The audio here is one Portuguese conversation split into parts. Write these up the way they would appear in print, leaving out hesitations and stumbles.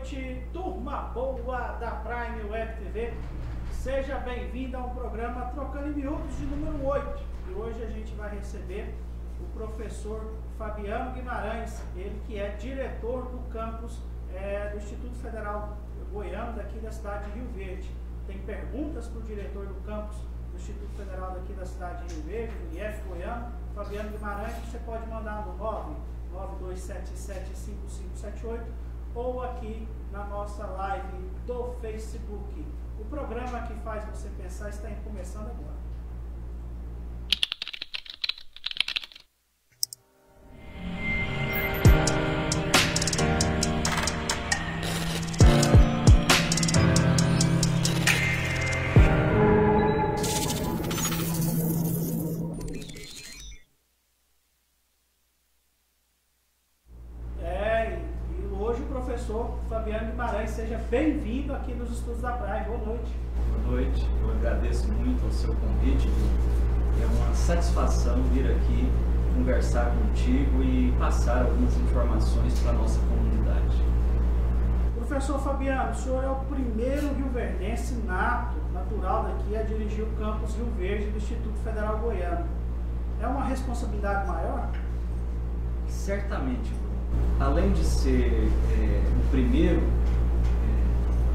noite, turma boa da Prime Web TV. Seja bem-vindo a um programa Trocando em Miúdos de número 8. E hoje a gente vai receber o professor Fabiano Guimarães, ele que é diretor do campus do Instituto Federal Goiano, daqui da cidade de Rio Verde. Tem perguntas para o diretor do campus do Instituto Federal daqui da cidade de Rio Verde, do IF Goiano, Fabiano Guimarães. Você pode mandar no 992775578 ou aqui na nossa live do Facebook. O programa que faz você pensar está começando agora. Fabiano Guimarães, seja bem-vindo aqui nos estudos da Prime. Boa noite. Boa noite, eu agradeço muito ao seu convite. É uma satisfação vir aqui conversar contigo e passar algumas informações para a nossa comunidade. Professor Fabiano, o senhor é o primeiro rioverdense natural daqui a dirigir o campus Rio Verde do Instituto Federal Goiano. É uma responsabilidade maior? Certamente, Bruno. Além de ser o primeiro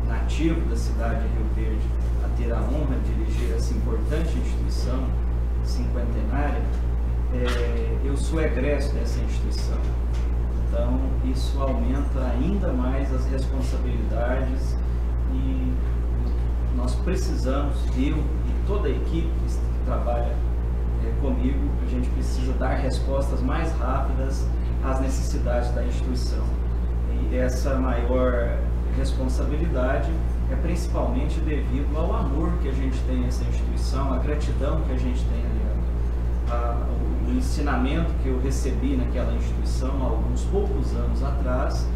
nativo da cidade de Rio Verde a ter a honra de dirigir essa importante instituição cinquentenária, eu sou egresso dessa instituição. Então, isso aumenta ainda mais as responsabilidades e nós precisamos, eu e toda a equipe que trabalha comigo, a gente precisa dar respostas mais rápidas às necessidades da instituição. E essa maior responsabilidade é principalmente devido ao amor que a gente tem a essa instituição, a gratidão que a gente tem ali, o ensinamento que eu recebi naquela instituição há alguns poucos anos atrás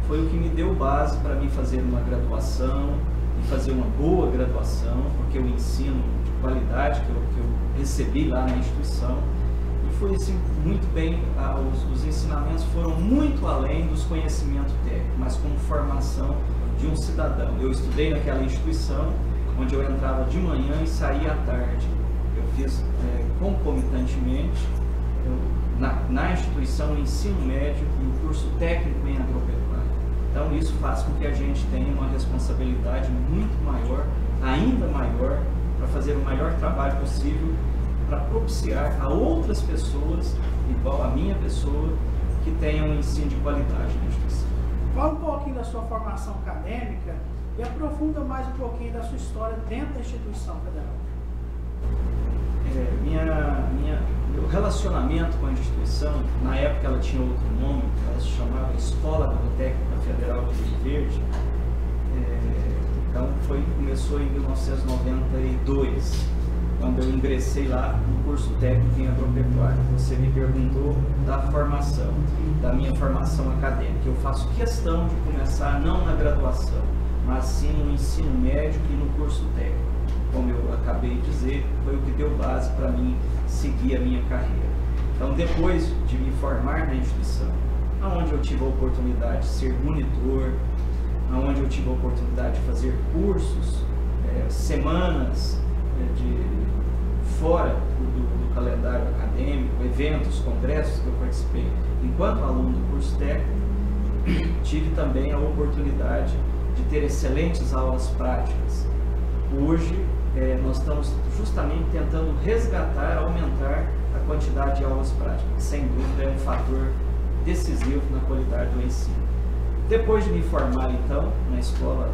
foi o que me deu base para mim fazer uma graduação e fazer uma boa graduação, porque o ensino de qualidade que eu recebi lá na instituição foi assim, muito bem, os ensinamentos foram muito além dos conhecimentos técnicos, mas como formação de um cidadão. Eu estudei naquela instituição, onde eu entrava de manhã e saía à tarde. Eu fiz concomitantemente, na instituição, o ensino médio e o curso técnico em agropecuária. Então isso faz com que a gente tenha uma responsabilidade muito maior, ainda maior, para fazer o melhor trabalho possível, para propiciar a outras pessoas, igual a minha pessoa, que tenham um ensino de qualidade na instituição. Fala um pouquinho da sua formação acadêmica e aprofunda mais um pouquinho da sua história dentro da instituição federal. Meu relacionamento com a instituição, na época ela tinha outro nome, ela se chamava Escola Agrotécnica Federal de Rio Verde. Então começou em 1992. Quando eu ingressei lá no curso técnico em agropecuária. Você me perguntou da formação, da minha formação acadêmica. Eu faço questão de começar não na graduação, mas sim no ensino médio e no curso técnico. Como eu acabei de dizer, foi o que deu base para mim seguir a minha carreira. Então, depois de me formar na instituição, onde eu tive a oportunidade de ser monitor, onde eu tive a oportunidade de fazer cursos, semanas fora do calendário acadêmico, eventos, congressos que eu participei enquanto aluno do curso técnico, tive também a oportunidade de ter excelentes aulas práticas. Hoje nós estamos justamente tentando resgatar, aumentar a quantidade de aulas práticas, que sem dúvida é um fator decisivo na qualidade do ensino. Depois de me formar então na Escola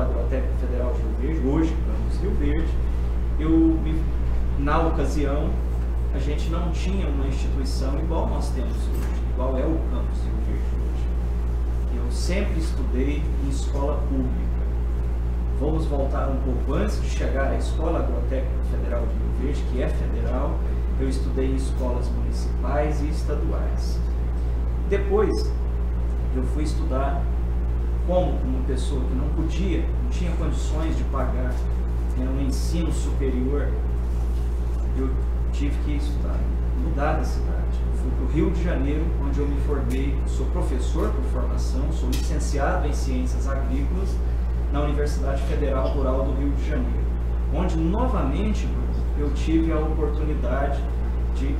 Agrotécnica Federal de Rio Verde, hoje campus Rio Verde, na ocasião, a gente não tinha uma instituição igual nós temos hoje, igual é o campus Rio Verde hoje. Eu sempre estudei em escola pública. Vamos voltar um pouco antes de chegar à Escola Agrotécnica Federal de Rio Verde, que é federal, eu estudei em escolas municipais e estaduais. Depois, eu fui estudar como uma pessoa que não tinha condições de pagar um ensino superior, eu tive que estudar, mudar da cidade. Eu fui para o Rio de Janeiro, onde eu me formei, sou professor por formação, sou licenciado em Ciências Agrícolas na Universidade Federal Rural do Rio de Janeiro, onde novamente eu tive a oportunidade de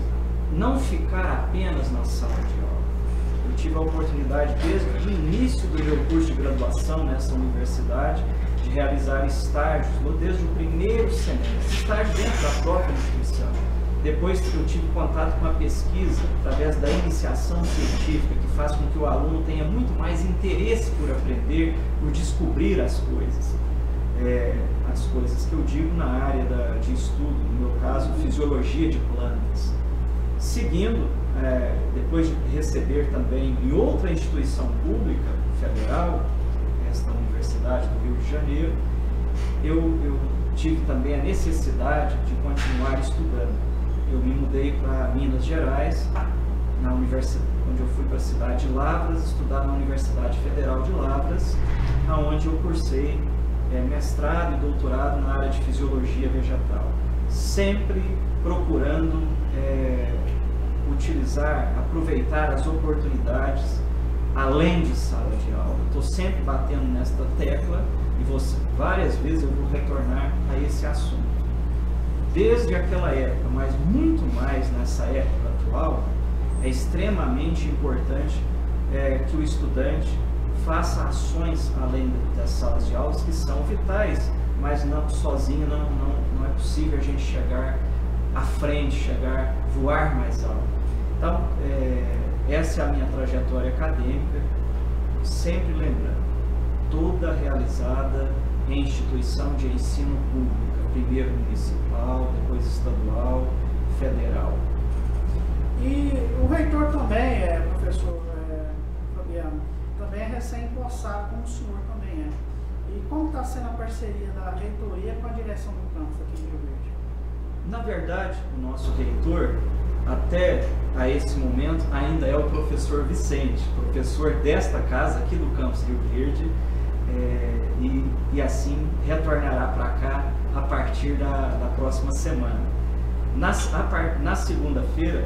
não ficar apenas na sala de aula. Eu tive a oportunidade, desde o início do meu curso de graduação nessa universidade, de realizar estágios, desde o primeiro semestre, estágio dentro da própria instituição. Depois que eu tive contato com a pesquisa, através da iniciação científica, que faz com que o aluno tenha muito mais interesse por aprender, por descobrir as coisas. As coisas que eu digo na área de estudo, no meu caso, fisiologia de plantas. Seguindo, depois de receber também em outra instituição pública federal, esta Universidade do Rio de Janeiro, eu tive também a necessidade de continuar estudando. Eu me mudei para Minas Gerais, na universidade, onde eu fui para a cidade de Lavras, estudar na Universidade Federal de Lavras, onde eu cursei mestrado e doutorado na área de fisiologia vegetal, sempre procurando aproveitar as oportunidades além de sala de aula. Estou sempre batendo nesta tecla e várias vezes eu vou retornar a esse assunto. Desde aquela época, mas muito mais nessa época atual, é extremamente importante que o estudante faça ações além das salas de aulas, que são vitais, mas não sozinho não é possível a gente chegar à frente, voar mais alto. Então, essa é a minha trajetória acadêmica, sempre lembrando, toda realizada em instituição de ensino pública, primeiro municipal, depois estadual, federal. E o reitor também professor Fabiano, também é recém-empossado, como o senhor também é. E como está sendo a parceria da reitoria com a direção do campus aqui em Rio Verde? Na verdade, o nosso reitor, até a esse momento, ainda é o professor Vicente, professor desta casa aqui do campus Rio Verde, e assim retornará para cá a partir da próxima semana. Na segunda-feira,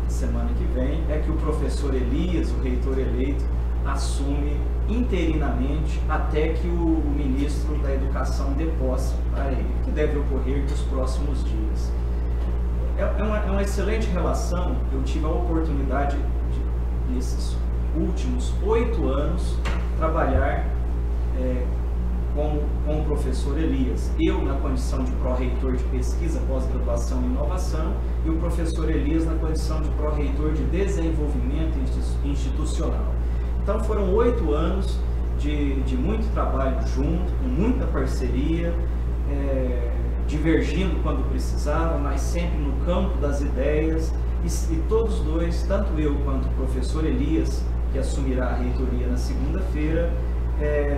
semana que vem, é que o professor Elias, o reitor eleito, assume interinamente até que o ministro da Educação dê posse para ele, que deve ocorrer nos próximos dias. É uma excelente relação. Eu tive a oportunidade de, nesses últimos 8 anos, trabalhar com o professor Elias. Eu na condição de pró-reitor de pesquisa, pós-graduação e inovação, e o professor Elias na condição de pró-reitor de desenvolvimento institucional. Então foram 8 anos de muito trabalho junto, com muita parceria, divergindo quando precisava, mas sempre no campo das ideias, e todos dois, tanto eu quanto o professor Elias, que assumirá a reitoria na segunda-feira,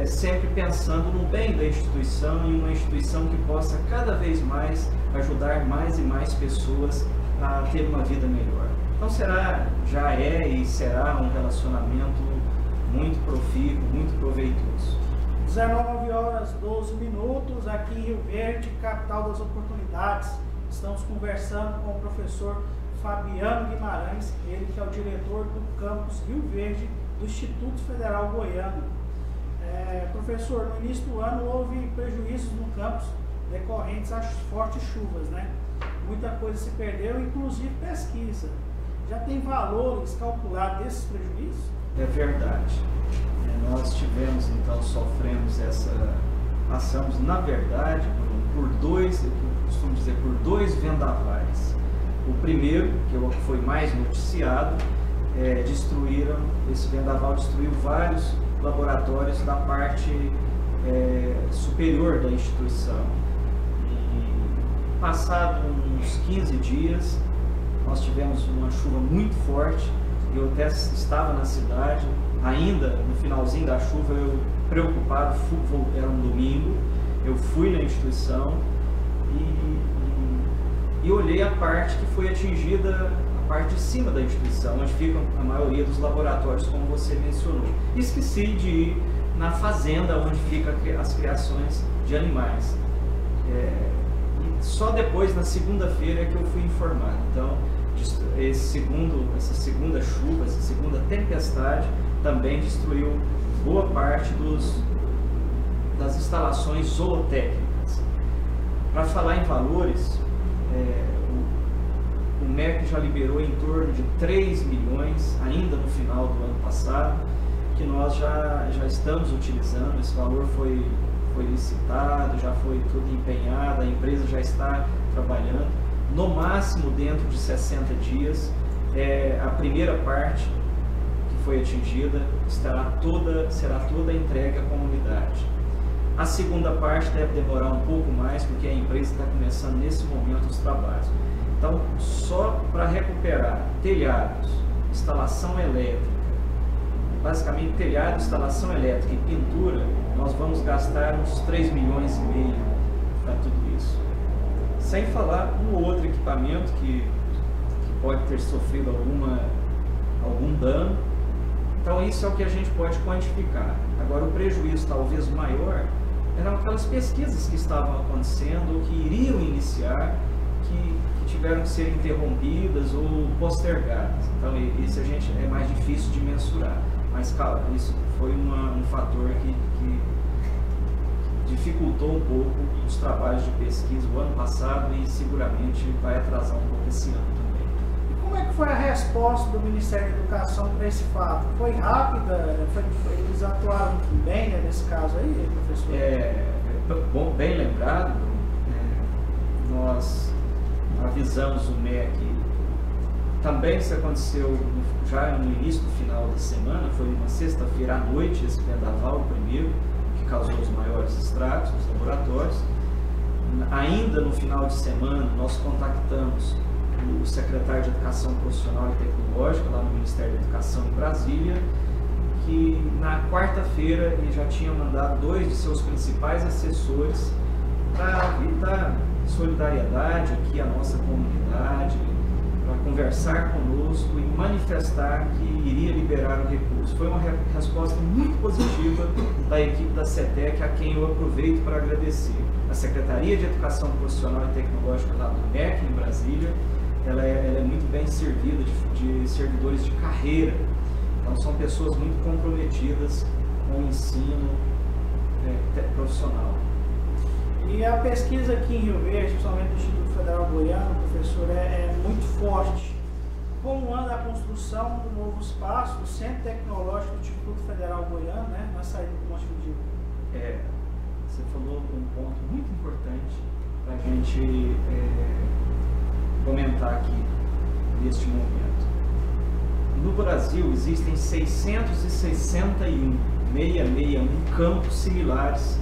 sempre pensando no bem da instituição, e uma instituição que possa cada vez mais ajudar mais e mais pessoas a ter uma vida melhor. Então já é e será um relacionamento muito profícuo, muito proveitoso. 19h12, aqui em Rio Verde, capital das oportunidades. Estamos conversando com o professor Fabiano Guimarães, ele que é o diretor do campus Rio Verde do Instituto Federal Goiano. Professor, no início do ano houve prejuízos no campus decorrentes às fortes chuvas, né? Muita coisa se perdeu, inclusive pesquisa. Já tem valores calculados desses prejuízos? É verdade. Nós tivemos, então, passamos, na verdade, por dois, eu costumo dizer, por 2 vendavais. O primeiro, que foi mais noticiado, esse vendaval destruiu vários laboratórios da parte superior da instituição. E, passado uns 15 dias, nós tivemos uma chuva muito forte. Eu até estava na cidade, ainda no finalzinho da chuva, eu preocupado, era um domingo, eu fui na instituição e olhei a parte que foi atingida, a parte de cima da instituição, onde ficam a maioria dos laboratórios, como você mencionou. Esqueci de ir na fazenda onde ficam as criações de animais. E só depois, na segunda-feira, é que eu fui informado. Então, essa segunda chuva, essa segunda tempestade também destruiu boa parte das instalações zootécnicas. Para falar em valores, o MEC já liberou em torno de 3 milhões, ainda no final do ano passado, que nós já estamos utilizando. Esse valor foi licitado, já foi tudo empenhado, a empresa já está trabalhando. No máximo, dentro de 60 dias, a primeira parte que foi atingida será toda entregue à comunidade. A segunda parte deve demorar um pouco mais, porque a empresa está começando nesse momento os trabalhos. Então, só para recuperar telhados, instalação elétrica, basicamente telhado, instalação elétrica e pintura, nós vamos gastar uns 3 milhões e meio para tudo isso. Sem falar um outro equipamento que pode ter sofrido algum dano. Então isso é o que a gente pode quantificar. Agora, o prejuízo talvez maior eram aquelas pesquisas que estavam acontecendo ou que iriam iniciar, que tiveram que ser interrompidas ou postergadas. Então isso é mais difícil de mensurar. Mas, claro, isso foi um fator que dificultou um pouco os trabalhos de pesquisa o ano passado e seguramente vai atrasar um pouco esse ano também. E como é que foi a resposta do Ministério da Educação para esse fato? Foi rápida? Eles atuaram bem, né, nesse caso aí, professor? Bom, bem lembrado, nós avisamos o MEC. Também isso aconteceu já no início do final da semana, foi uma sexta-feira à noite, esse vendaval, o primeiro, que causou os maiores estragos nos laboratórios. Ainda no final de semana, nós contactamos o secretário de Educação Profissional e Tecnológica, lá no Ministério da Educação em Brasília, que na quarta-feira ele já tinha mandado 2 de seus principais assessores para dar solidariedade aqui à nossa comunidade, para conversar conosco e manifestar que iria liberar o recurso. Foi uma resposta muito positiva da equipe da CETEC, a quem eu aproveito para agradecer. A Secretaria de Educação Profissional e Tecnológica lá do MEC, em Brasília, ela é muito bem servida de servidores de carreira. Então são pessoas muito comprometidas com o ensino profissional. E a pesquisa aqui em Rio Verde, principalmente do Instituto Federal Goiano, professor, é muito forte. Como anda a construção do novo espaço, do Centro Tecnológico do Instituto Federal Goiano, né, na saída do Montevideo? Você falou um ponto muito importante para a gente comentar aqui neste momento. No Brasil existem 661 campos similares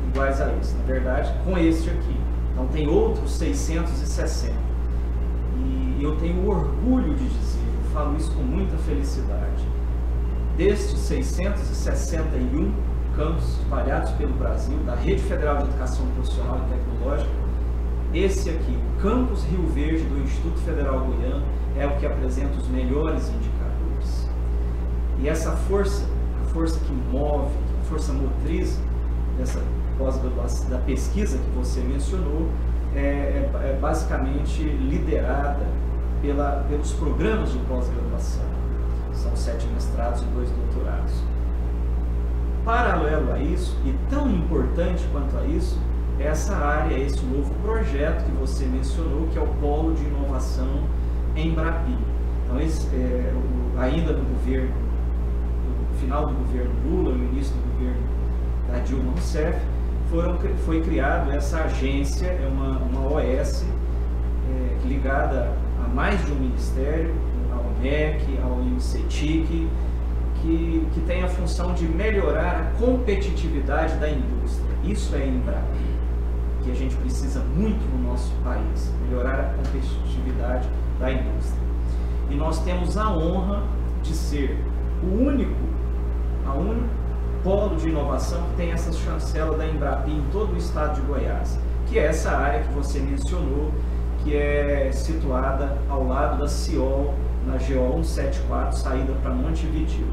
iguais a esse, na verdade, com este aqui. Então tem outros 660. E eu tenho orgulho de dizer, eu falo isso com muita felicidade, destes 661 campos espalhados pelo Brasil, da Rede Federal de Educação Profissional e Tecnológica, esse aqui, o Campus Rio Verde do Instituto Federal Goiano, é o que apresenta os melhores indicadores. E essa força, a força que move, a força motriz dessa pós-graduação, da pesquisa que você mencionou, é basicamente liderada pelos programas de pós-graduação. São 7 mestrados e 2 doutorados. Paralelo a isso, e tão importante quanto a isso, essa área, esse novo projeto que você mencionou, que é o Polo de Inovação Embrapi. Então, ainda no governo, no final do governo Lula, no início do governo da Dilma Rousseff, foi criada essa agência, uma OS, ligada a mais de um ministério, ao MEC, ao INCETIC, que tem a função de melhorar a competitividade da indústria. Isso é Embrapi, que a gente precisa muito no nosso país, melhorar a competitividade da indústria. E nós temos a honra de ser o único polo de inovação que tem essa chancela da Embrapi em todo o estado de Goiás, que é essa área que você mencionou, que é situada ao lado da CIOL, na GO 174, saída para Montevideo.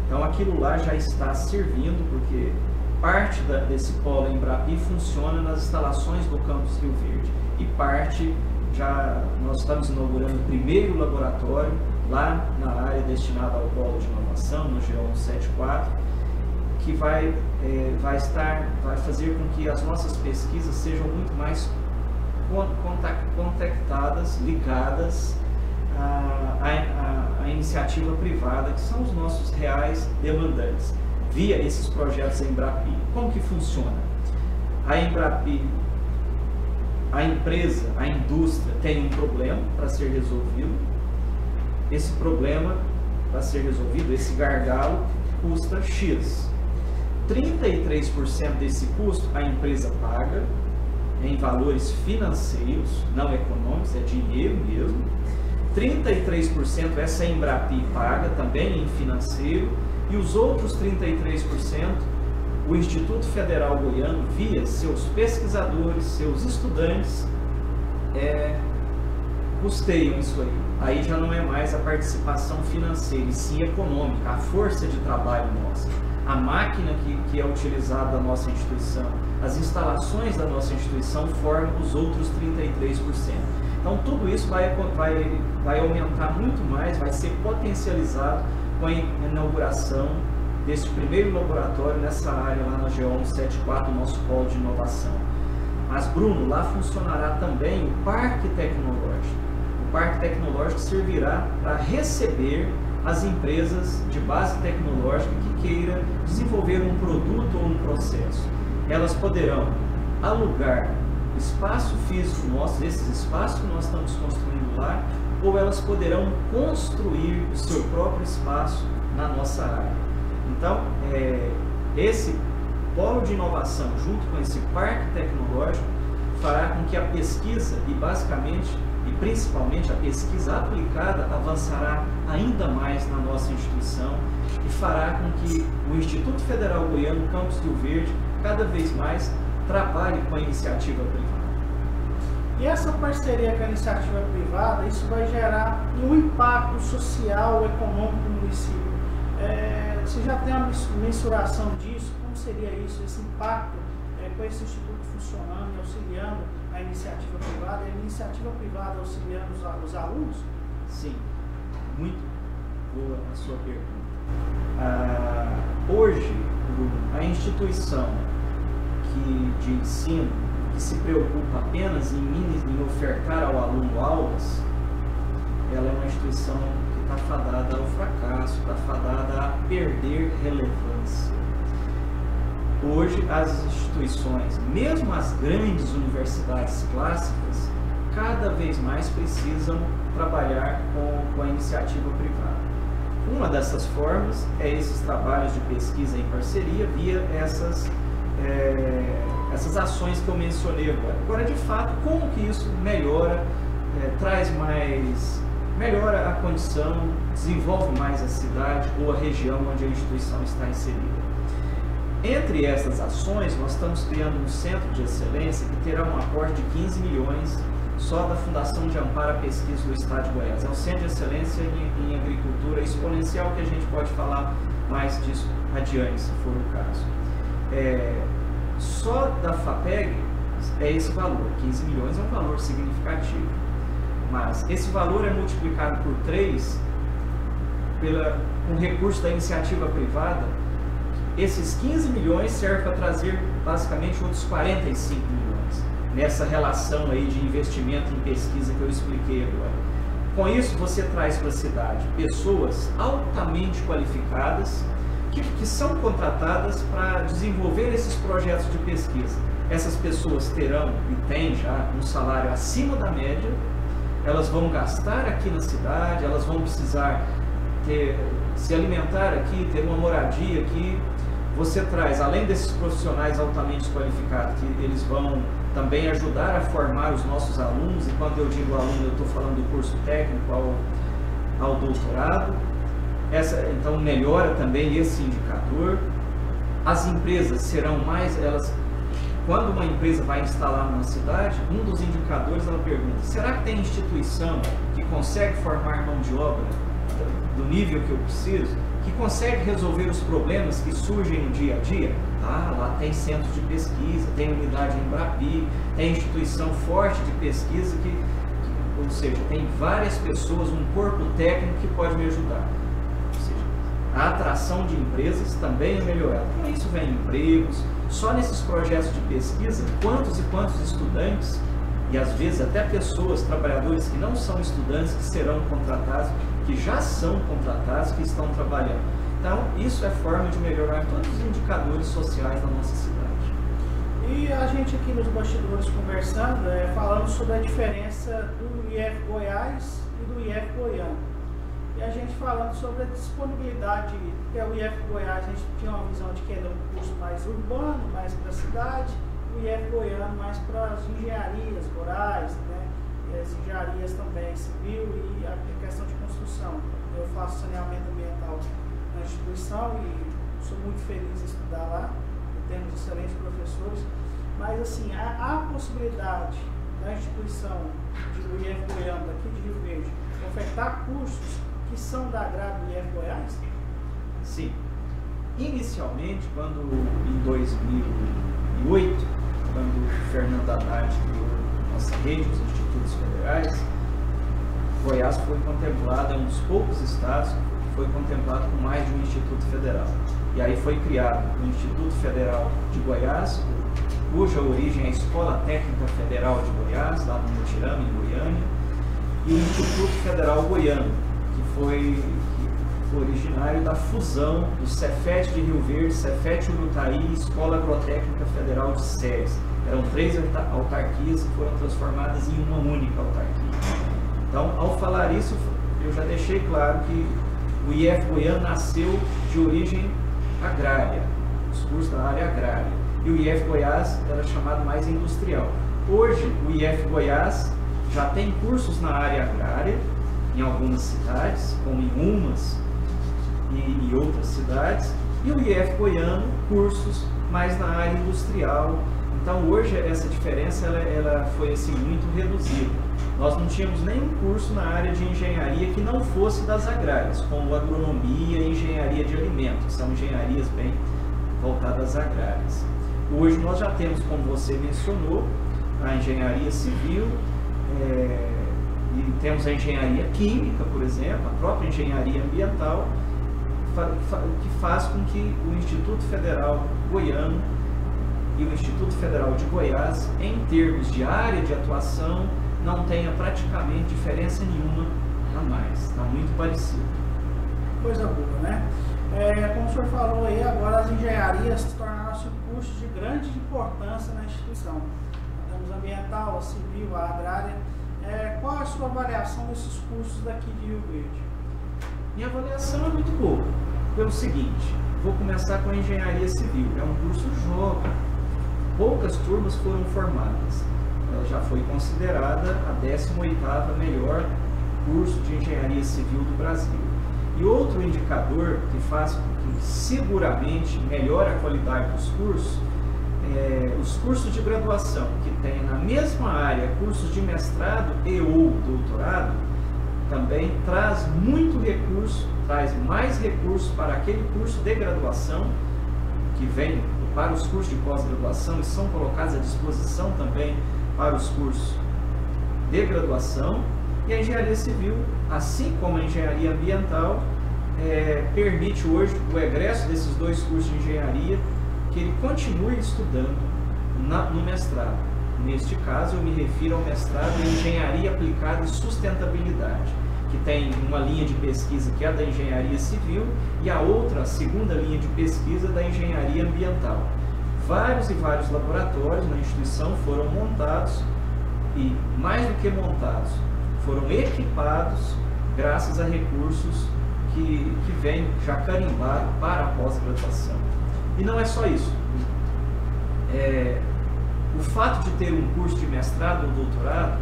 Então aquilo lá já está servindo, porque parte desse polo Embrapi funciona nas instalações do Campus Rio Verde e parte nós estamos inaugurando o primeiro laboratório lá na área destinada ao polo de inovação, no G174, que vai fazer com que as nossas pesquisas sejam muito mais contactadas, ligadas à iniciativa privada, que são os nossos reais demandantes, via esses projetos Embrapi. Como que funciona? A Embrapi, a empresa, a indústria tem um problema para ser resolvido. Esse problema para ser resolvido, esse gargalo, custa X. 33% desse custo a empresa paga em valores financeiros, não econômicos, é dinheiro mesmo. 33% essa Embrapi paga também em financeiro, e os outros 33% o Instituto Federal Goiano, via seus pesquisadores, seus estudantes, custeiam isso aí. Aí já não é mais a participação financeira, e sim econômica, a força de trabalho nossa, a máquina que é utilizada da nossa instituição, as instalações da nossa instituição formam os outros 33%. Então tudo isso vai aumentar muito mais, vai ser potencializado com a inauguração desse primeiro laboratório nessa área lá na G174, nosso polo de inovação. Mas, Bruno, lá funcionará também o Parque Tecnológico. O Parque Tecnológico servirá para receber as empresas de base tecnológica que queiram desenvolver um produto ou um processo. Elas poderão alugar espaço físico nosso, esses espaços que nós estamos construindo lá, ou elas poderão construir o seu próprio espaço na nossa área. Então, esse polo de inovação, junto com esse parque tecnológico, fará com que a pesquisa, e principalmente a pesquisa aplicada, avançará ainda mais na nossa instituição e fará com que o Instituto Federal Goiano, Campus Rio Verde, cada vez mais trabalhe com a iniciativa privada. E essa parceria com a iniciativa privada, isso vai gerar um impacto social, econômico no município. Você já tem uma mensuração disso? Como seria isso, esse impacto com esse instituto funcionando e auxiliando a iniciativa privada, e a iniciativa privada auxiliando os alunos? Sim, muito boa a sua pergunta. Hoje, a instituição de ensino que se preocupa apenas em ofertar ao aluno aulas, ela é uma instituição que está fadada ao fracasso, está fadada a perder relevância. Hoje, as instituições, mesmo as grandes universidades clássicas, cada vez mais precisam trabalhar com a iniciativa privada. Uma dessas formas é esses trabalhos de pesquisa em parceria via essas ações que eu mencionei agora. Agora, de fato, como que isso melhora, melhora a condição, desenvolve mais a cidade ou a região onde a instituição está inserida? Entre essas ações, nós estamos criando um centro de excelência que terá um aporte de 15 milhões só da Fundação de Amparo à Pesquisa do Estado de Goiás. É um centro de excelência em agricultura exponencial, que a gente pode falar mais disso adiante, se for o caso. Só da FAPEG é esse valor, 15 milhões é um valor significativo, mas esse valor é multiplicado por 3 com recurso da iniciativa privada. Esses 15 milhões servem para trazer basicamente outros 45 milhões nessa relação aí de investimento em pesquisa que eu expliquei agora. Com isso, você traz para a cidade pessoas altamente qualificadas que são contratadas para desenvolver esses projetos de pesquisa. Essas pessoas terão e têm já um salário acima da média, elas vão gastar aqui na cidade, elas vão precisar se alimentar aqui, ter uma moradia aqui. Você traz, além desses profissionais altamente qualificados, que eles vão também ajudar a formar os nossos alunos, e quando eu digo aluno, eu estou falando do curso técnico ao doutorado. Então melhora também esse indicador. As empresas serão quando uma empresa vai instalar numa cidade, um dos indicadores, ela pergunta: será que tem instituição que consegue formar mão de obra do nível que eu preciso, que consegue resolver os problemas que surgem no dia a dia? Lá tem centro de pesquisa, tem unidade em Embrapi, tem instituição forte de pesquisa ou seja, tem várias pessoas, um corpo técnico que pode me ajudar. Ou seja, a atração de empresas também é melhorada. Com isso vem empregos. Só nesses projetos de pesquisa, quantos e quantos estudantes, e às vezes até pessoas, trabalhadores que não são estudantes, que serão contratados, que já são contratados, que estão trabalhando. Então, isso é forma de melhorar todos os indicadores sociais da nossa cidade. E a gente aqui nos bastidores conversando, falando sobre a diferença do IF Goiás e do IF Goiano. E a gente falando sobre a disponibilidade, que é o IF Goiás, a gente tinha uma visão de que era um curso mais urbano, mais para a cidade, o IF Goiano mais para as engenharias rurais, né? E as engenharias também, civil e a questão de construção. Eu faço saneamento ambiental na instituição e sou muito feliz em estudar lá, temos excelentes professores, mas assim, há possibilidade da instituição do IF Goiano, daqui de Rio Verde, ofertar cursos que são da grade do IF Goiás? Sim. Inicialmente, quando em 2008, quando o Fernando Haddad criou nossa rede, os institutos federais, Goiás foi contemplado, é um dos poucos estados que foi contemplado com mais de um instituto federal. E aí foi criado o Instituto Federal de Goiás, cuja origem é a Escola Técnica Federal de Goiás, lá no Mutirama, em Goiânia, e o Instituto Federal Goiano, que foi originário da fusão do Cefet de Rio Verde, Cefet Urutaí e Escola Agrotécnica Federal de Ceres. Eram 3 autarquias que foram transformadas em uma única autarquia. Então, ao falar isso, eu já deixei claro que o IF Goiano nasceu de origem agrária, os cursos da área agrária, e o IF Goiás era chamado mais industrial. Hoje, o IF Goiás já tem cursos na área agrária, em algumas cidades, como em Umas e outras cidades, e o IF Goiano, cursos mais na área industrial. Então, hoje, essa diferença ela foi assim, muito reduzida. Nós não tínhamos nenhum curso na área de engenharia que não fosse das agrárias, como agronomia e engenharia de alimentos, que são engenharias bem voltadas às agrárias. Hoje nós já temos, como você mencionou, a engenharia civil, e temos a engenharia química, por exemplo, a própria engenharia ambiental, que faz com que o Instituto Federal Goiano e o Instituto Federal de Goiás, em termos de área de atuação, não tenha praticamente diferença nenhuma a mais, está muito parecido. Coisa boa, né? Como o senhor falou aí, agora as engenharias tornaram-se cursos de grande importância na instituição. Temos a ambiental, a civil, a agrária. Qual a sua avaliação desses cursos daqui de Rio Verde? Minha avaliação é muito boa, pelo seguinte, vou começar com a engenharia civil, é um curso jovem, poucas turmas foram formadas. Ela já foi considerada a 18ª melhor curso de engenharia civil do Brasil. E outro indicador que faz com que seguramente melhore a qualidade dos cursos, os cursos de graduação, que tem na mesma área cursos de mestrado e ou doutorado, também traz muito recurso, traz mais recursos para aquele curso de graduação, que vem para os cursos de pós-graduação e são colocados à disposição também para os cursos de graduação. E a engenharia civil, assim como a engenharia ambiental, permite hoje o egresso desses dois cursos de engenharia que ele continue estudando no mestrado. Neste caso, eu me refiro ao mestrado em Engenharia Aplicada e Sustentabilidade, que tem uma linha de pesquisa que é da engenharia civil e a outra, a segunda linha de pesquisa, da engenharia ambiental. Vários e vários laboratórios na instituição foram montados e, mais do que montados, foram equipados graças a recursos que vêm já carimbados para a pós-graduação. E não é só isso. O fato de ter um curso de mestrado ou doutorado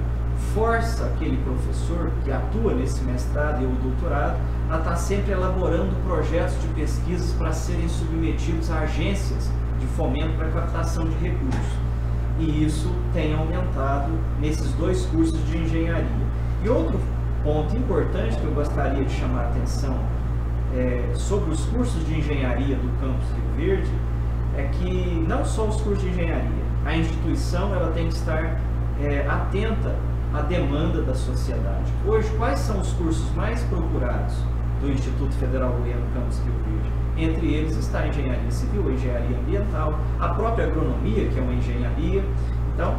força aquele professor que atua nesse mestrado ou doutorado a estar sempre elaborando projetos de pesquisas para serem submetidos a agências de fomento para captação de recursos. E isso tem aumentado nesses dois cursos de engenharia. E outro ponto importante que eu gostaria de chamar a atenção sobre os cursos de engenharia do campus Rio Verde é que não só os cursos de engenharia, a instituição ela tem que estar atenta à demanda da sociedade. Hoje, quais são os cursos mais procurados do Instituto Federal Goiano Campus Rio Verde? Entre eles está a engenharia civil, a engenharia ambiental, a própria agronomia, que é uma engenharia. Então,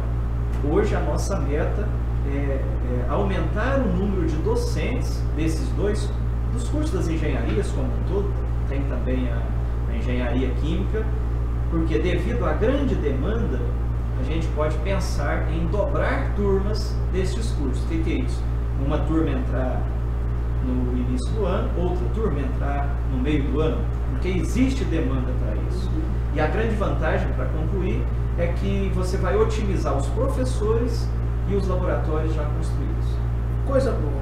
hoje a nossa meta é aumentar o número de docentes dos cursos das engenharias como um todo, tem também a engenharia química, porque devido à grande demanda, a gente pode pensar em dobrar turmas desses cursos. O que é isso? Uma turma entrar no início do ano, outra turma entrar no meio do ano, porque existe demanda para isso. E a grande vantagem, para concluir, é que você vai otimizar os professores e os laboratórios já construídos. Coisa boa.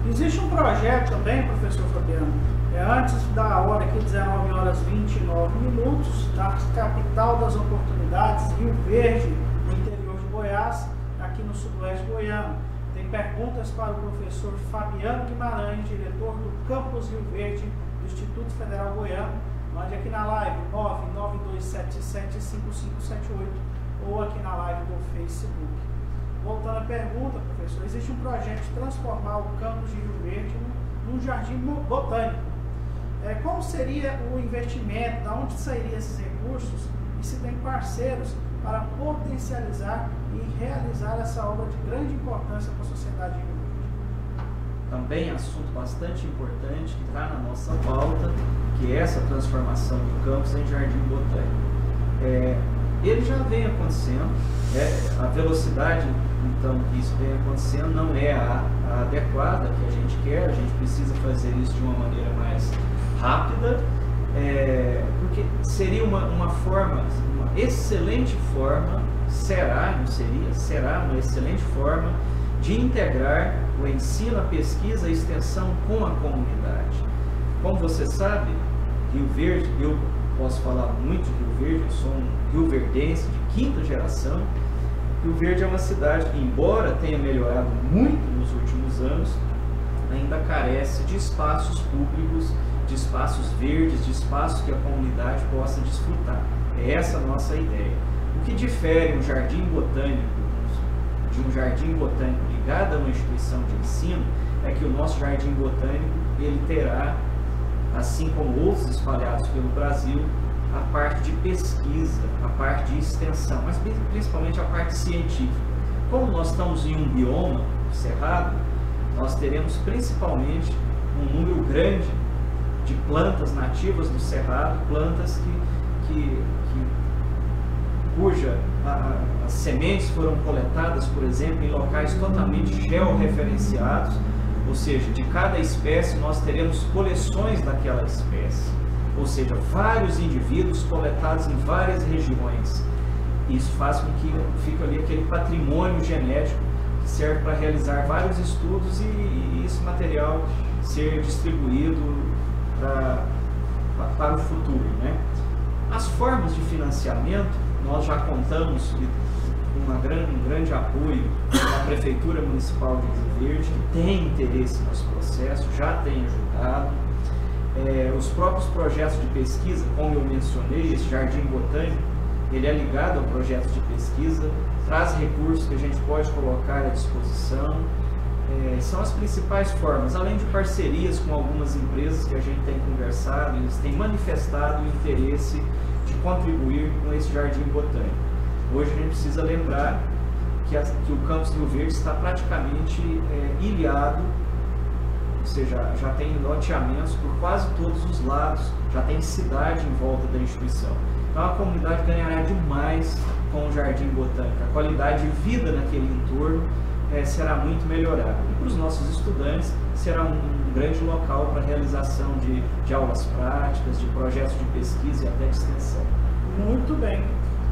Existe um projeto também, professor Fabiano, antes da hora aqui, 19 horas 29 minutos, na capital das oportunidades, Rio Verde, no interior de Goiás, aqui no sudoeste goiano. Tem perguntas para o professor Fabiano Guimarães, diretor do Campus Rio Verde, do Instituto Federal Goiano. Mande aqui na live 992775578 ou aqui na live do Facebook. Voltando à pergunta, professor, existe um projeto de transformar o campus de Rio Verde num jardim botânico. Como seria o investimento, de onde sairiam esses recursos e se tem parceiros para potencializar e realizar essa obra de grande importância para a sociedade de Rio Verde? Também assunto bastante importante que está na nossa pauta, que é essa transformação do campus em jardim botânico. Ele já vem acontecendo, a velocidade então que isso vem acontecendo não é a adequada que a gente quer, a gente precisa fazer isso de uma maneira mais rápida, porque seria uma forma, uma excelente forma, será uma excelente forma de integrar o ensino, a pesquisa e a extensão com a comunidade. Como você sabe, Rio Verde, eu posso falar muito de Rio Verde, eu sou um rioverdense de quinta geração. Rio Verde é uma cidade que, embora tenha melhorado muito nos últimos anos, ainda carece de espaços públicos, de espaços verdes, de espaços que a comunidade possa desfrutar. É essa a nossa ideia. O que difere um jardim botânico de um jardim botânico ligado a uma instituição de ensino é que o nosso jardim botânico ele terá, assim como outros espalhados pelo Brasil, a parte de pesquisa, a parte de extensão, mas principalmente a parte científica. Como nós estamos em um bioma cerrado, nós teremos principalmente um número grande de plantas nativas do cerrado, plantas cujas as sementes foram coletadas, por exemplo, em locais totalmente georreferenciados, ou seja, de cada espécie nós teremos coleções daquela espécie, ou seja, vários indivíduos coletados em várias regiões. Isso faz com que fique ali aquele patrimônio genético que serve para realizar vários estudos e esse material ser distribuído para o futuro, né? As formas de financiamento, nós já contamos com um grande apoio da Prefeitura Municipal de Rio Verde, que tem interesse nesse processo, já tem ajudado. Os próprios projetos de pesquisa, como eu mencionei, esse Jardim Botânico, ele é ligado ao projeto de pesquisa, traz recursos que a gente pode colocar à disposição. São as principais formas, além de parcerias com algumas empresas que a gente tem conversado, eles têm manifestado o interesse de contribuir com esse Jardim Botânico. Hoje a gente precisa lembrar que o Campus Rio Verde está praticamente ilhado, ou seja, já tem loteamentos por quase todos os lados, já tem cidade em volta da instituição. Então a comunidade ganhará demais com o Jardim Botânico, a qualidade de vida naquele entorno será muito melhorada. E para os nossos estudantes será um grande local para a realização de aulas práticas, de projetos de pesquisa e até de extensão. Muito bem.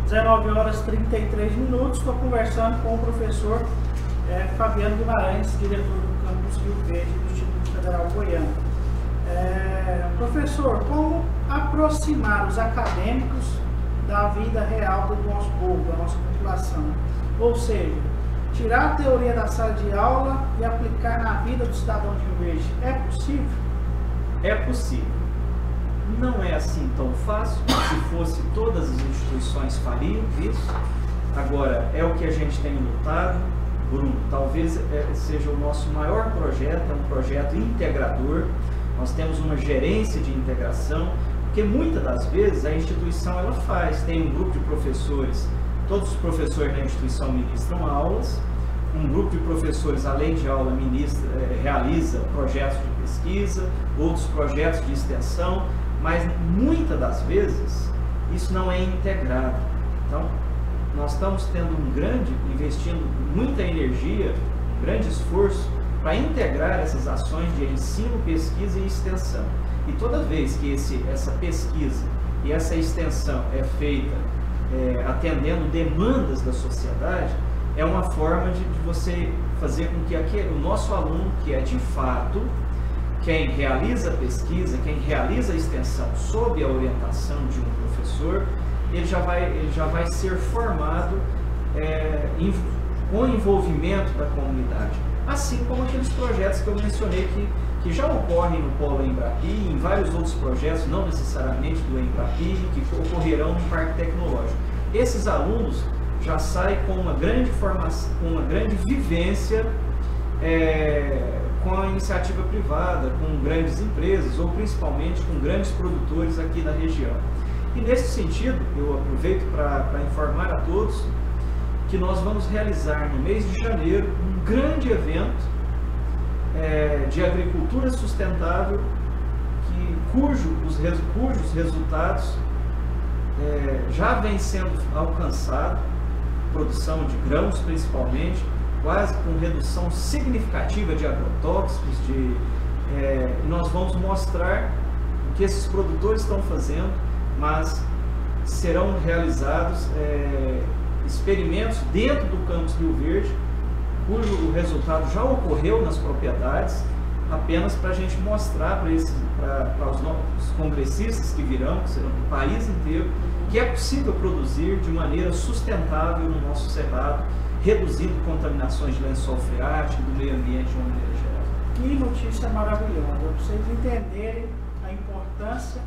19 horas 33 minutos, estou conversando com o professor Fabiano Guimarães, diretor do Campus Rio Verde do Instituto Federal Goiano. Professor, como aproximar os acadêmicos da vida real do nosso povo, da nossa população? Ou seja, tirar a teoria da sala de aula e aplicar na vida do cidadão de Rio Verde. É possível? É possível. Não é assim tão fácil. Se fosse, todas as instituições fariam isso. Agora, é o que a gente tem lutado, Bruno, talvez seja o nosso maior projeto, é um projeto integrador. Nós temos uma gerência de integração, porque muitas das vezes a instituição ela tem um grupo de professores, todos os professores da instituição ministram aulas, um grupo de professores, além de aula, realiza projetos de pesquisa, outros projetos de extensão, mas muitas das vezes isso não é integrado. Então, nós estamos investindo muita energia, um grande esforço para integrar essas ações de ensino, pesquisa e extensão. E toda vez que essa pesquisa e essa extensão é feita atendendo demandas da sociedade, é uma forma de você fazer com que o nosso aluno, que é de fato quem realiza a pesquisa, quem realiza a extensão sob a orientação de um professor, ele já vai ser formado com envolvimento da comunidade. Assim como aqueles projetos que eu mencionei que já ocorrem no Polo Embrapi, em vários outros projetos, não necessariamente do Embrapi, que ocorrerão no Parque Tecnológico. Esses alunos já saem com uma grande formação, com uma grande vivência com a iniciativa privada, com grandes empresas ou principalmente com grandes produtores aqui na região. E nesse sentido, eu aproveito para informar a todos que nós vamos realizar no mês de janeiro um grande evento de agricultura sustentável cujos resultados já vêm sendo alcançados, produção de grãos principalmente, quase com redução significativa de agrotóxicos, nós vamos mostrar o que esses produtores estão fazendo, mas serão realizados experimentos dentro do campus Rio Verde, cujo resultado já ocorreu nas propriedades, apenas para a gente mostrar para os novos congressistas que virão, que serão do país inteiro, que é possível produzir de maneira sustentável no nosso cerrado, reduzindo contaminações de lençol freático, do meio ambiente de uma maneira geral. Que notícia maravilhosa, para vocês entenderem a importância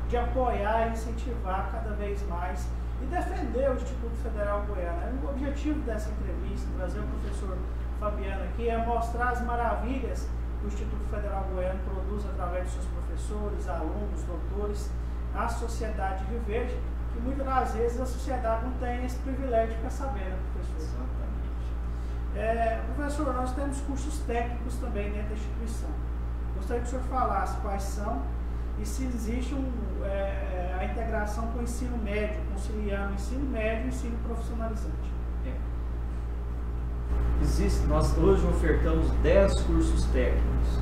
de apoiar e incentivar cada vez mais e defender o Instituto Federal Goiano. O objetivo dessa entrevista, trazer o professor Fabiano aqui, é mostrar as maravilhas que o Instituto Federal Goiano produz através de seus professores, alunos, doutores, a sociedade de Rio Verde, que muitas das vezes a sociedade não tem esse privilégio de ficar sabendo, né, professor? Exatamente. Professor, nós temos cursos técnicos também dentro da instituição. Gostaria que o senhor falasse quais são e se existe a integração com o ensino médio, conciliando o ensino médio e o ensino profissionalizante. Nós hoje ofertamos 10 cursos técnicos,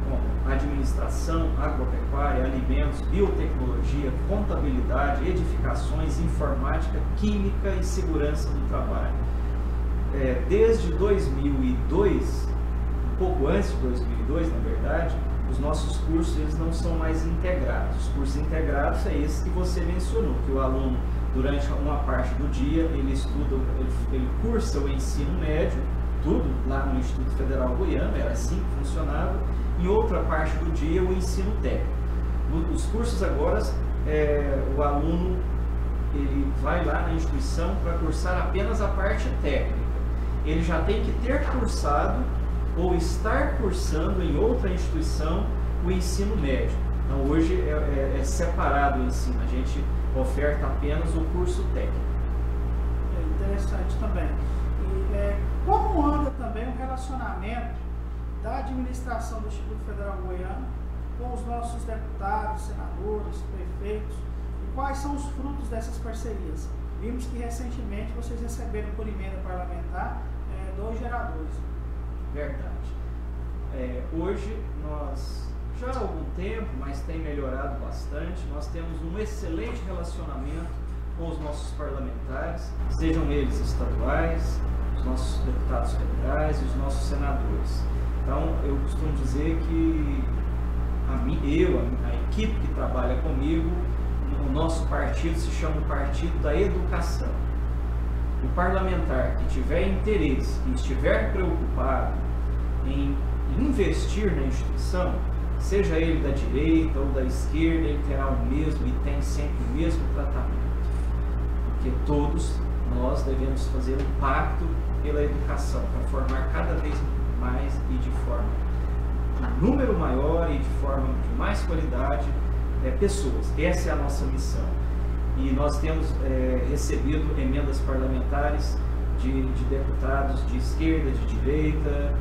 como administração, agropecuária, alimentos, biotecnologia, contabilidade, edificações, informática, química e segurança do trabalho. Desde 2002, um pouco antes de 2002, na verdade, os nossos cursos eles não são mais integrados. Os cursos integrados é esse que você mencionou, que o aluno, durante uma parte do dia, ele cursa o ensino médio, tudo lá no Instituto Federal Goiano, era assim que funcionava, em outra parte do dia o ensino técnico. Os cursos agora, o aluno ele vai lá na instituição para cursar apenas a parte técnica. Ele já tem que ter cursado ou estar cursando em outra instituição o ensino médio. Então hoje é separado o ensino, a gente oferta apenas o curso técnico. É interessante também. E como anda também o relacionamento da administração do Instituto Federal Goiano com os nossos deputados, senadores, prefeitos, e quais são os frutos dessas parcerias? Vimos que recentemente vocês receberam por emenda parlamentar 2 geradores. Verdade. Hoje nós, já há algum tempo, mas tem melhorado bastante, nós temos um excelente relacionamento com os nossos parlamentares, sejam eles estaduais, os nossos deputados federais e os nossos senadores. Então, eu costumo dizer que a equipe que trabalha comigo, o nosso partido se chama o Partido da Educação. O parlamentar que tiver interesse e estiver preocupado em investir na instituição, seja ele da direita ou da esquerda, ele terá o mesmo e tem sempre o mesmo tratamento. Porque todos nós devemos fazer um pacto pela educação, para formar cada vez mais e de forma de número maior e de forma de mais qualidade pessoas. Essa é a nossa missão. E nós temos recebido emendas parlamentares de deputados de esquerda, de direita,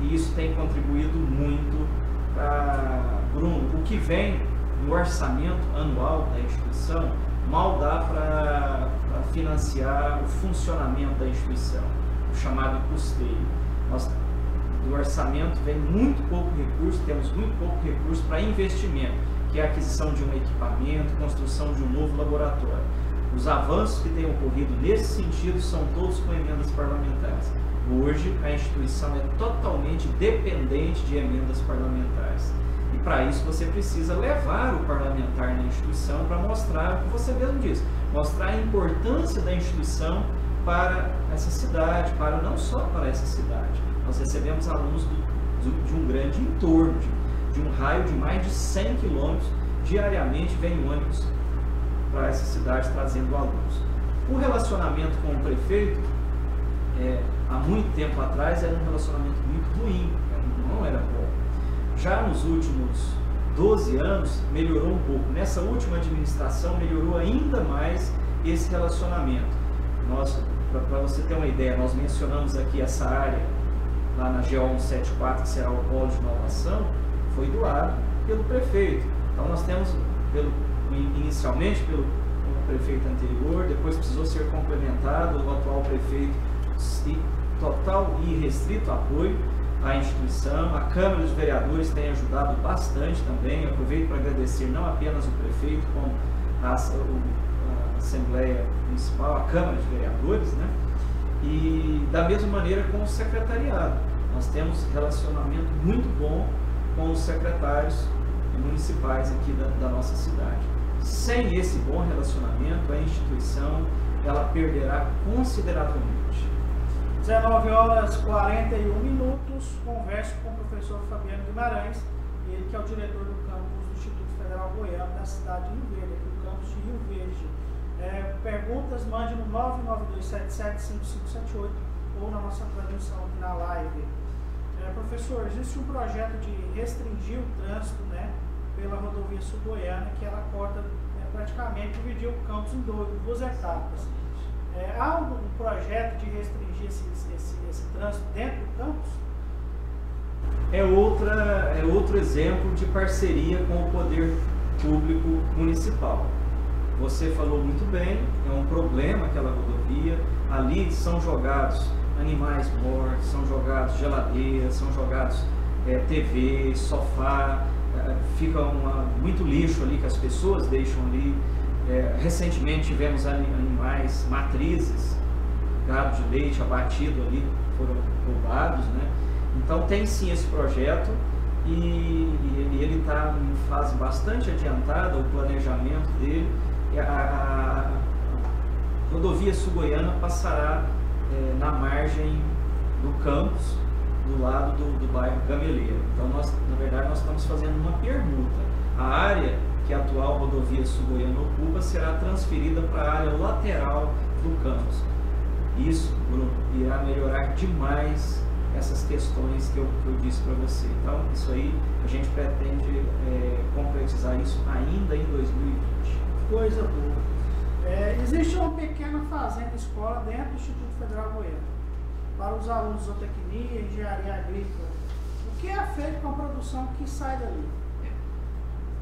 e isso tem contribuído muito para, Bruno, o que vem no orçamento anual da instituição mal dá para financiar o funcionamento da instituição, o chamado custeio. Do orçamento vem muito pouco recurso, temos muito pouco recurso para investimento, que é a aquisição de um equipamento, construção de um novo laboratório. Os avanços que têm ocorrido nesse sentido são todos com emendas parlamentares. Hoje, a instituição é totalmente dependente de emendas parlamentares. E para isso você precisa levar o parlamentar na instituição para mostrar o que você mesmo disse, mostrar a importância da instituição para essa cidade, não só para essa cidade. Nós recebemos alunos de um grande entorno, de um raio de mais de 100 quilômetros, diariamente vem ônibus para essa cidade trazendo alunos. O relacionamento com o prefeito, há muito tempo atrás, era um relacionamento muito ruim, não era bom. Já nos últimos 12 anos, melhorou um pouco. Nessa última administração, melhorou ainda mais esse relacionamento. Para você ter uma ideia, nós mencionamos aqui essa área, lá na GO 174, que será o polo de inovação, foi doado pelo prefeito. Então nós temos, inicialmente pelo prefeito anterior, depois precisou ser complementado, o atual prefeito, total e irrestrito apoio à instituição. A Câmara dos Vereadores tem ajudado bastante também. Eu aproveito para agradecer não apenas o prefeito, como a Assembleia Municipal, a Câmara dos Vereadores, né? E da mesma maneira com o secretariado. Nós temos relacionamento muito bom com os secretários municipais aqui da nossa cidade. Sem esse bom relacionamento, a instituição ela perderá consideravelmente. 19h41, converso com o professor Fabiano Guimarães, ele que é o diretor do campus do Instituto Federal Goiano da cidade de Rio Verde, aqui o campus de Rio Verde. Perguntas, mande no 992775578 ou na nossa transmissão aqui na live. Professor, existe um projeto de restringir o trânsito, né, pela rodovia sul-goiana, que ela corta praticamente, dividir o campus em duas etapas. Há um projeto de restringir esse trânsito dentro do campus? É outro exemplo de parceria com o poder público municipal. Você falou muito bem, é um problema aquela rodovia. Ali são jogados animais mortos, são jogados geladeiras, são jogados TV, sofá, fica muito lixo ali que as pessoas deixam ali. Recentemente tivemos animais, matrizes, gado de leite abatido ali, foram roubados, né? Então tem sim esse projeto e ele está em fase bastante adiantada, o planejamento dele. A rodovia sul-goiana passará na margem do campus, do lado do bairro Gameleira. Então na verdade nós estamos fazendo uma permuta. A área que a atual rodovia sul-goiana ocupa será transferida para a área lateral do campus. Isso, Bruno, irá melhorar demais essas questões que eu disse para você. Então, isso aí, a gente pretende concretizar isso ainda em 2020. Coisa boa. Existe uma pequena fazenda escola dentro do Instituto Federal Goiano, para os alunos de zootecnia, engenharia agrícola. O que é feito com a produção que sai dali?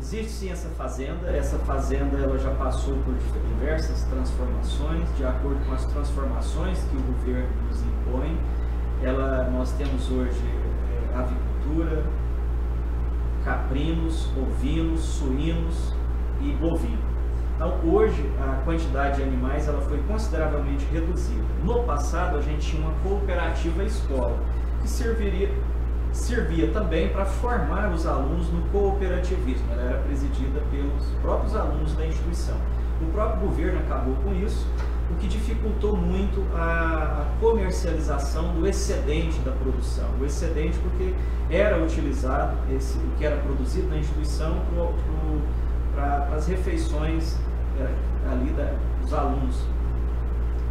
Existe sim essa fazenda ela já passou por diversas transformações, de acordo com as transformações que o governo nos impõe. Nós temos hoje avicultura, caprinos, ovinos, suínos e bovino. Então hoje a quantidade de animais ela foi consideravelmente reduzida. No passado a gente tinha uma cooperativa escola, que servia também para formar os alunos no cooperativismo. Ela era presidida pelos próprios alunos da instituição. O próprio governo acabou com isso, o que dificultou muito a comercialização do excedente da produção. O excedente porque era utilizado, o que era produzido na instituição, para as refeições ali dos alunos.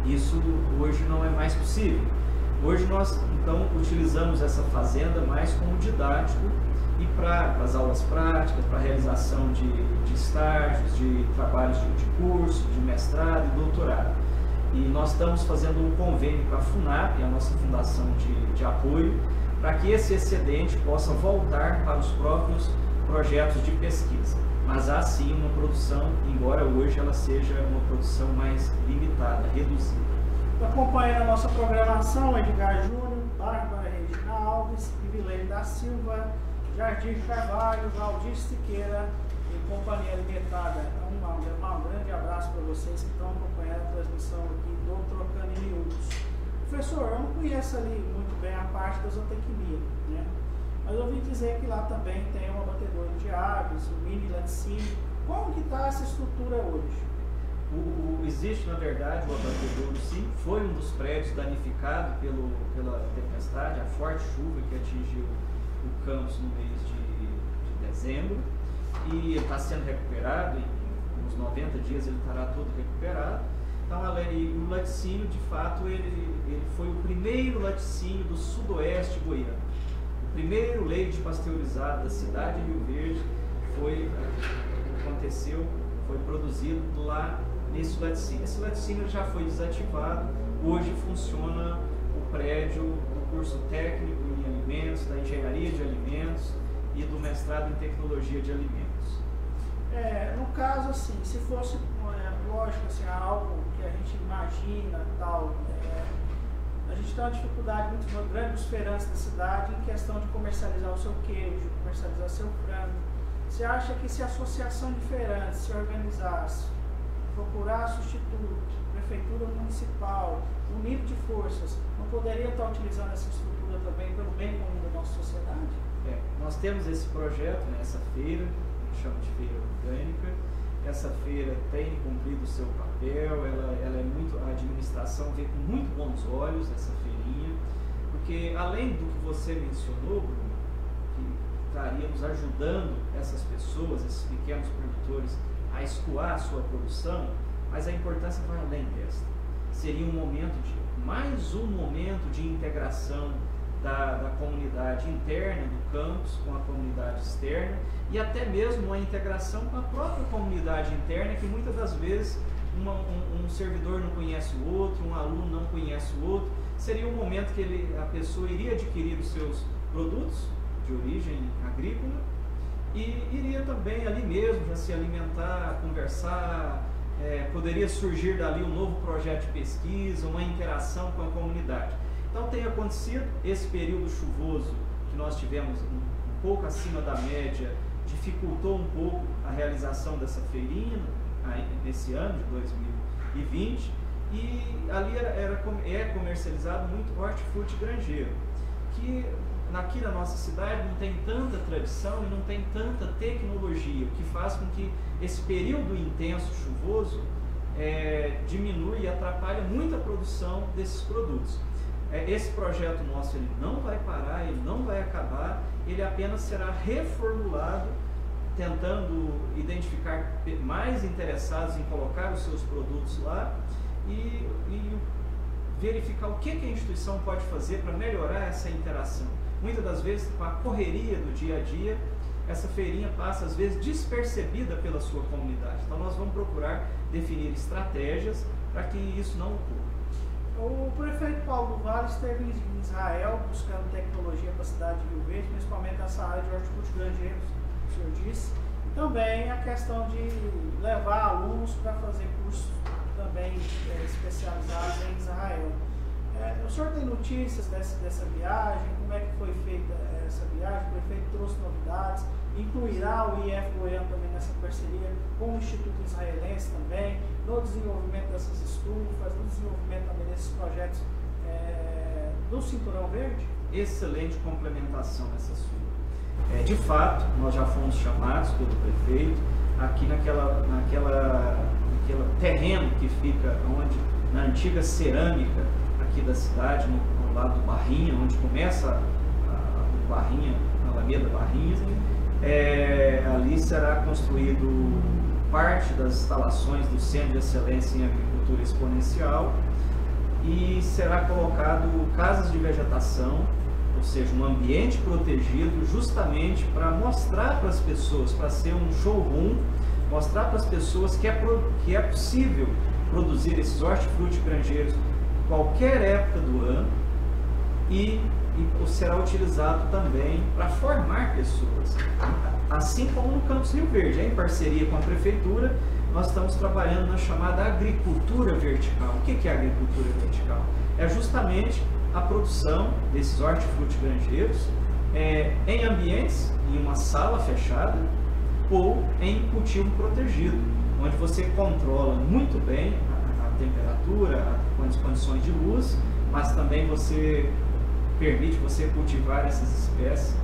Isso hoje não é mais possível. Hoje nós, então, utilizamos essa fazenda mais como didático e para as aulas práticas, para a realização de estágios, de trabalhos de curso, de mestrado e doutorado. E nós estamos fazendo um convênio com a FUNAP, a nossa fundação de apoio, para que esse excedente possa voltar para os próprios projetos de pesquisa. Mas há sim uma produção, embora hoje ela seja uma produção mais limitada, reduzida. Acompanhando a nossa programação, Edgar Júnior, Bárbara Regina Alves, Ivilene da Silva, Jardim Carvalho, Valdir Siqueira e Companhia Limitada. Um grande abraço para vocês que estão acompanhando a transmissão aqui do Trocando em Miúdos. Professor, eu não conheço ali muito bem a parte da zootecnia, né? Mas eu ouvi dizer que lá também tem um abatedor de aves, um mini laticínio. Como que está essa estrutura hoje? Existe, na verdade, o abatedouro, sim, foi um dos prédios danificado pela tempestade, a forte chuva que atingiu o campus no mês de dezembro, e está sendo recuperado, em uns 90 dias ele estará todo recuperado. Então, o laticínio, de fato, ele foi o primeiro laticínio do sudoeste goiano. O primeiro leite pasteurizado da cidade de Rio Verde foi produzido lá nesse laticínio. Esse laticínio já foi desativado, hoje funciona o prédio do curso técnico em alimentos, da engenharia de alimentos e do mestrado em tecnologia de alimentos. No caso, assim, se fosse, lógico, assim, algo que a gente imagina, tal, a gente tem uma dificuldade muito grande dos feirantes da cidade em questão de comercializar o seu queijo, comercializar seu frango. Você acha que se a associação de feirantes se organizasse, procurar substituto, prefeitura municipal, unido de forças, não poderia estar utilizando essa estrutura também pelo bem comum da nossa sociedade? Nós temos esse projeto, né, essa feira, que chama de feira orgânica. Essa feira tem cumprido o seu papel, ela é muito, a administração vê com muito bons olhos essa feirinha, porque além do que você mencionou, Bruno, que estaríamos ajudando essas pessoas, esses pequenos produtores, a escoar a sua produção, mas a importância vai além desta. Seria mais um momento de integração da comunidade interna do campus com a comunidade externa e até mesmo uma integração com a própria comunidade interna, que muitas das vezes um servidor não conhece o outro, um aluno não conhece o outro. Seria um momento que a pessoa iria adquirir os seus produtos de origem agrícola e iria também ali mesmo já se alimentar, conversar, poderia surgir dali um novo projeto de pesquisa, uma interação com a comunidade. Então tem acontecido esse período chuvoso que nós tivemos um pouco acima da média, dificultou um pouco a realização dessa feirinha nesse ano de 2020, e ali é comercializado muito hortifruti granjeiro, que aqui na nossa cidade não tem tanta tradição e não tem tanta tecnologia, o que faz com que esse período intenso chuvoso diminui e atrapalha muito a produção desses produtos. Esse projeto nosso ele não vai parar, ele não vai acabar, ele apenas será reformulado, tentando identificar mais interessados em colocar os seus produtos lá e verificar o que a instituição pode fazer para melhorar essa interação. Muitas das vezes, com a correria do dia a dia, essa feirinha passa às vezes despercebida pela sua comunidade. Então nós vamos procurar definir estratégias para que isso não ocorra. O prefeito Paulo do Vale esteve em Israel buscando tecnologia para a cidade de Rio Verde, principalmente nessa área de hortifruti grangeiros, que o senhor disse. E também a questão de levar alunos para fazer cursos também especializados em Israel. O senhor tem notícias dessa viagem? Como é que foi feita essa viagem? O prefeito trouxe novidades? Incluirá o IF Goiano também nessa parceria com o Instituto Israelense também, no desenvolvimento dessas estufas, no desenvolvimento também desses projetos do Cinturão Verde? Excelente complementação essa sua. De fato, nós já fomos chamados pelo prefeito aqui naquela terreno que fica na antiga cerâmica aqui da cidade, no lado do Barrinha, onde começa o Barrinha, a Alameda Barrinhas. Ali será construído parte das instalações do Centro de Excelência em Agricultura Exponencial, e será colocado casas de vegetação, ou seja, um ambiente protegido, justamente para mostrar para as pessoas, para ser um showroom, mostrar para as pessoas que é possível produzir esses hortifruti granjeiros em qualquer época do ano e será utilizado também para formar pessoas. Assim como no Campus Rio Verde, em parceria com a Prefeitura, nós estamos trabalhando na chamada agricultura vertical. O que é agricultura vertical? É justamente a produção desses hortifruti granjeiros em ambientes, em uma sala fechada ou em cultivo protegido, onde você controla muito bem a temperatura, as condições de luz, mas também você permite você cultivar essas espécies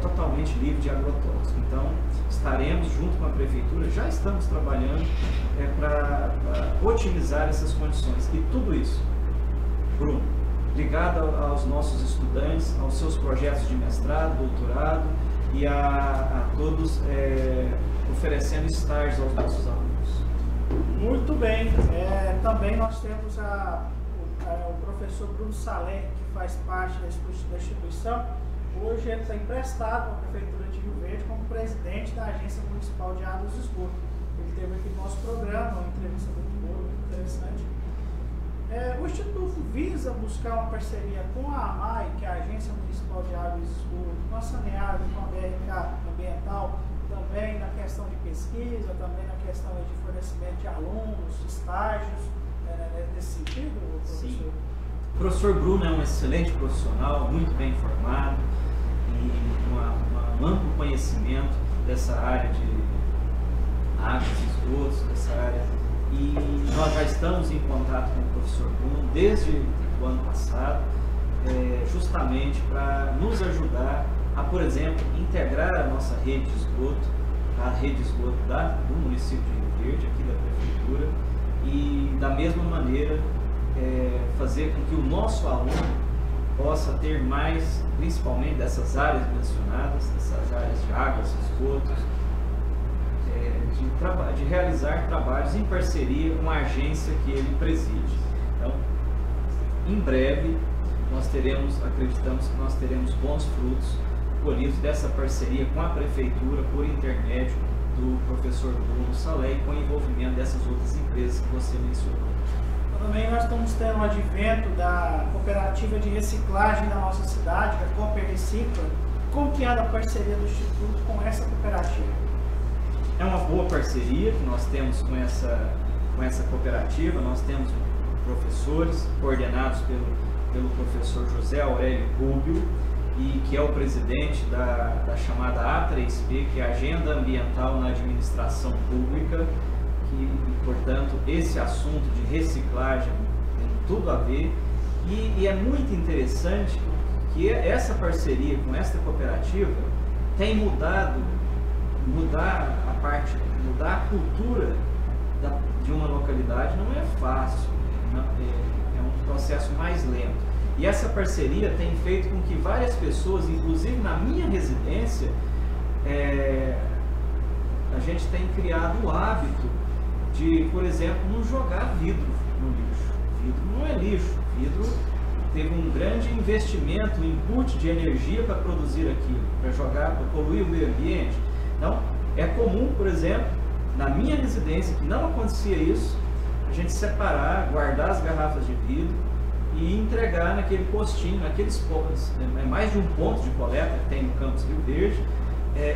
totalmente livre de agrotóxicos. Então, estaremos junto com a Prefeitura, já estamos trabalhando para otimizar essas condições. E tudo isso, Bruno, ligado aos nossos estudantes, aos seus projetos de mestrado, doutorado e a todos oferecendo estágios aos nossos alunos. Muito bem. Também nós temos o professor Bruno Salé, que faz parte da instituição. Hoje ele está emprestado à Prefeitura de Rio Verde como presidente da Agência Municipal de Águas e Esgoto. Ele teve aqui no nosso programa, uma entrevista muito boa, muito interessante. O Instituto visa buscar uma parceria com a AMAI, que é a Agência Municipal de Águas e Esgoto, com a Saneado, com a BRK Ambiental, também na questão de pesquisa, também na questão de fornecimento de alunos, estágios, nesse sentido, professor? Sim. O professor Bruno é um excelente profissional, muito bem informado e um amplo conhecimento dessa área de águas e esgotos, dessa área. E nós já estamos em contato com o professor Bruno desde o ano passado, justamente para nos ajudar a, por exemplo, integrar a nossa rede de esgoto, a rede de esgoto do município de Rio Verde, aqui da Prefeitura, e da mesma maneira fazer com que o nosso aluno possa ter mais, principalmente dessas áreas mencionadas, dessas áreas de águas, esgotos, de realizar trabalhos em parceria com a agência que ele preside. Então, em breve, acreditamos que nós teremos bons frutos colhidos dessa parceria com a Prefeitura por intermédio do professor Bruno Salé e com o envolvimento dessas outras empresas que você mencionou. Também nós estamos tendo o advento da cooperativa de reciclagem da nossa cidade, a Cooper Recicla. Como que anda a parceria do Instituto com essa cooperativa? É uma boa parceria que nós temos com essa cooperativa. Nós temos professores coordenados pelo professor José Aurélio Rubio, e que é o presidente da chamada A3P, que é a Agenda Ambiental na Administração Pública, que, portanto, esse assunto de reciclagem tem tudo a ver, e é muito interessante que essa parceria com esta cooperativa tem mudar a cultura de uma localidade não é fácil, é um processo mais lento. E essa parceria tem feito com que várias pessoas, inclusive na minha residência, a gente tem criado o hábito de, por exemplo, não jogar vidro no lixo. Vidro não é lixo. Vidro teve um grande investimento, um input de energia para produzir aquilo, para poluir o meio ambiente. Então, é comum, por exemplo, na minha residência, que não acontecia isso, a gente separar, guardar as garrafas de vidro e entregar naquele postinho, naqueles pontos, mais de um ponto de coleta que tem no Campus Rio Verde,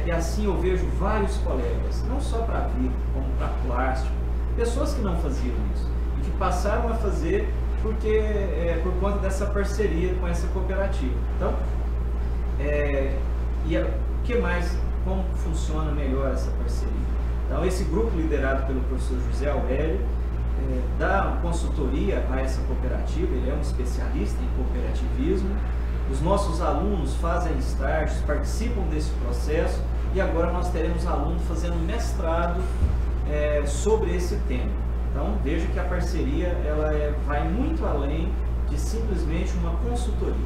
e assim eu vejo vários colegas, não só para vidro, como para plástico, pessoas que não faziam isso e que passaram a fazer por conta dessa parceria com essa cooperativa. Então, o que mais, como funciona melhor essa parceria? Então, esse grupo liderado pelo professor José Aurélio dá consultoria a essa cooperativa, ele é um especialista em cooperativismo. Os nossos alunos fazem estágios, participam desse processo, e agora nós teremos alunos fazendo mestrado sobre esse tema. Então, veja que a parceria vai muito além de simplesmente uma consultoria.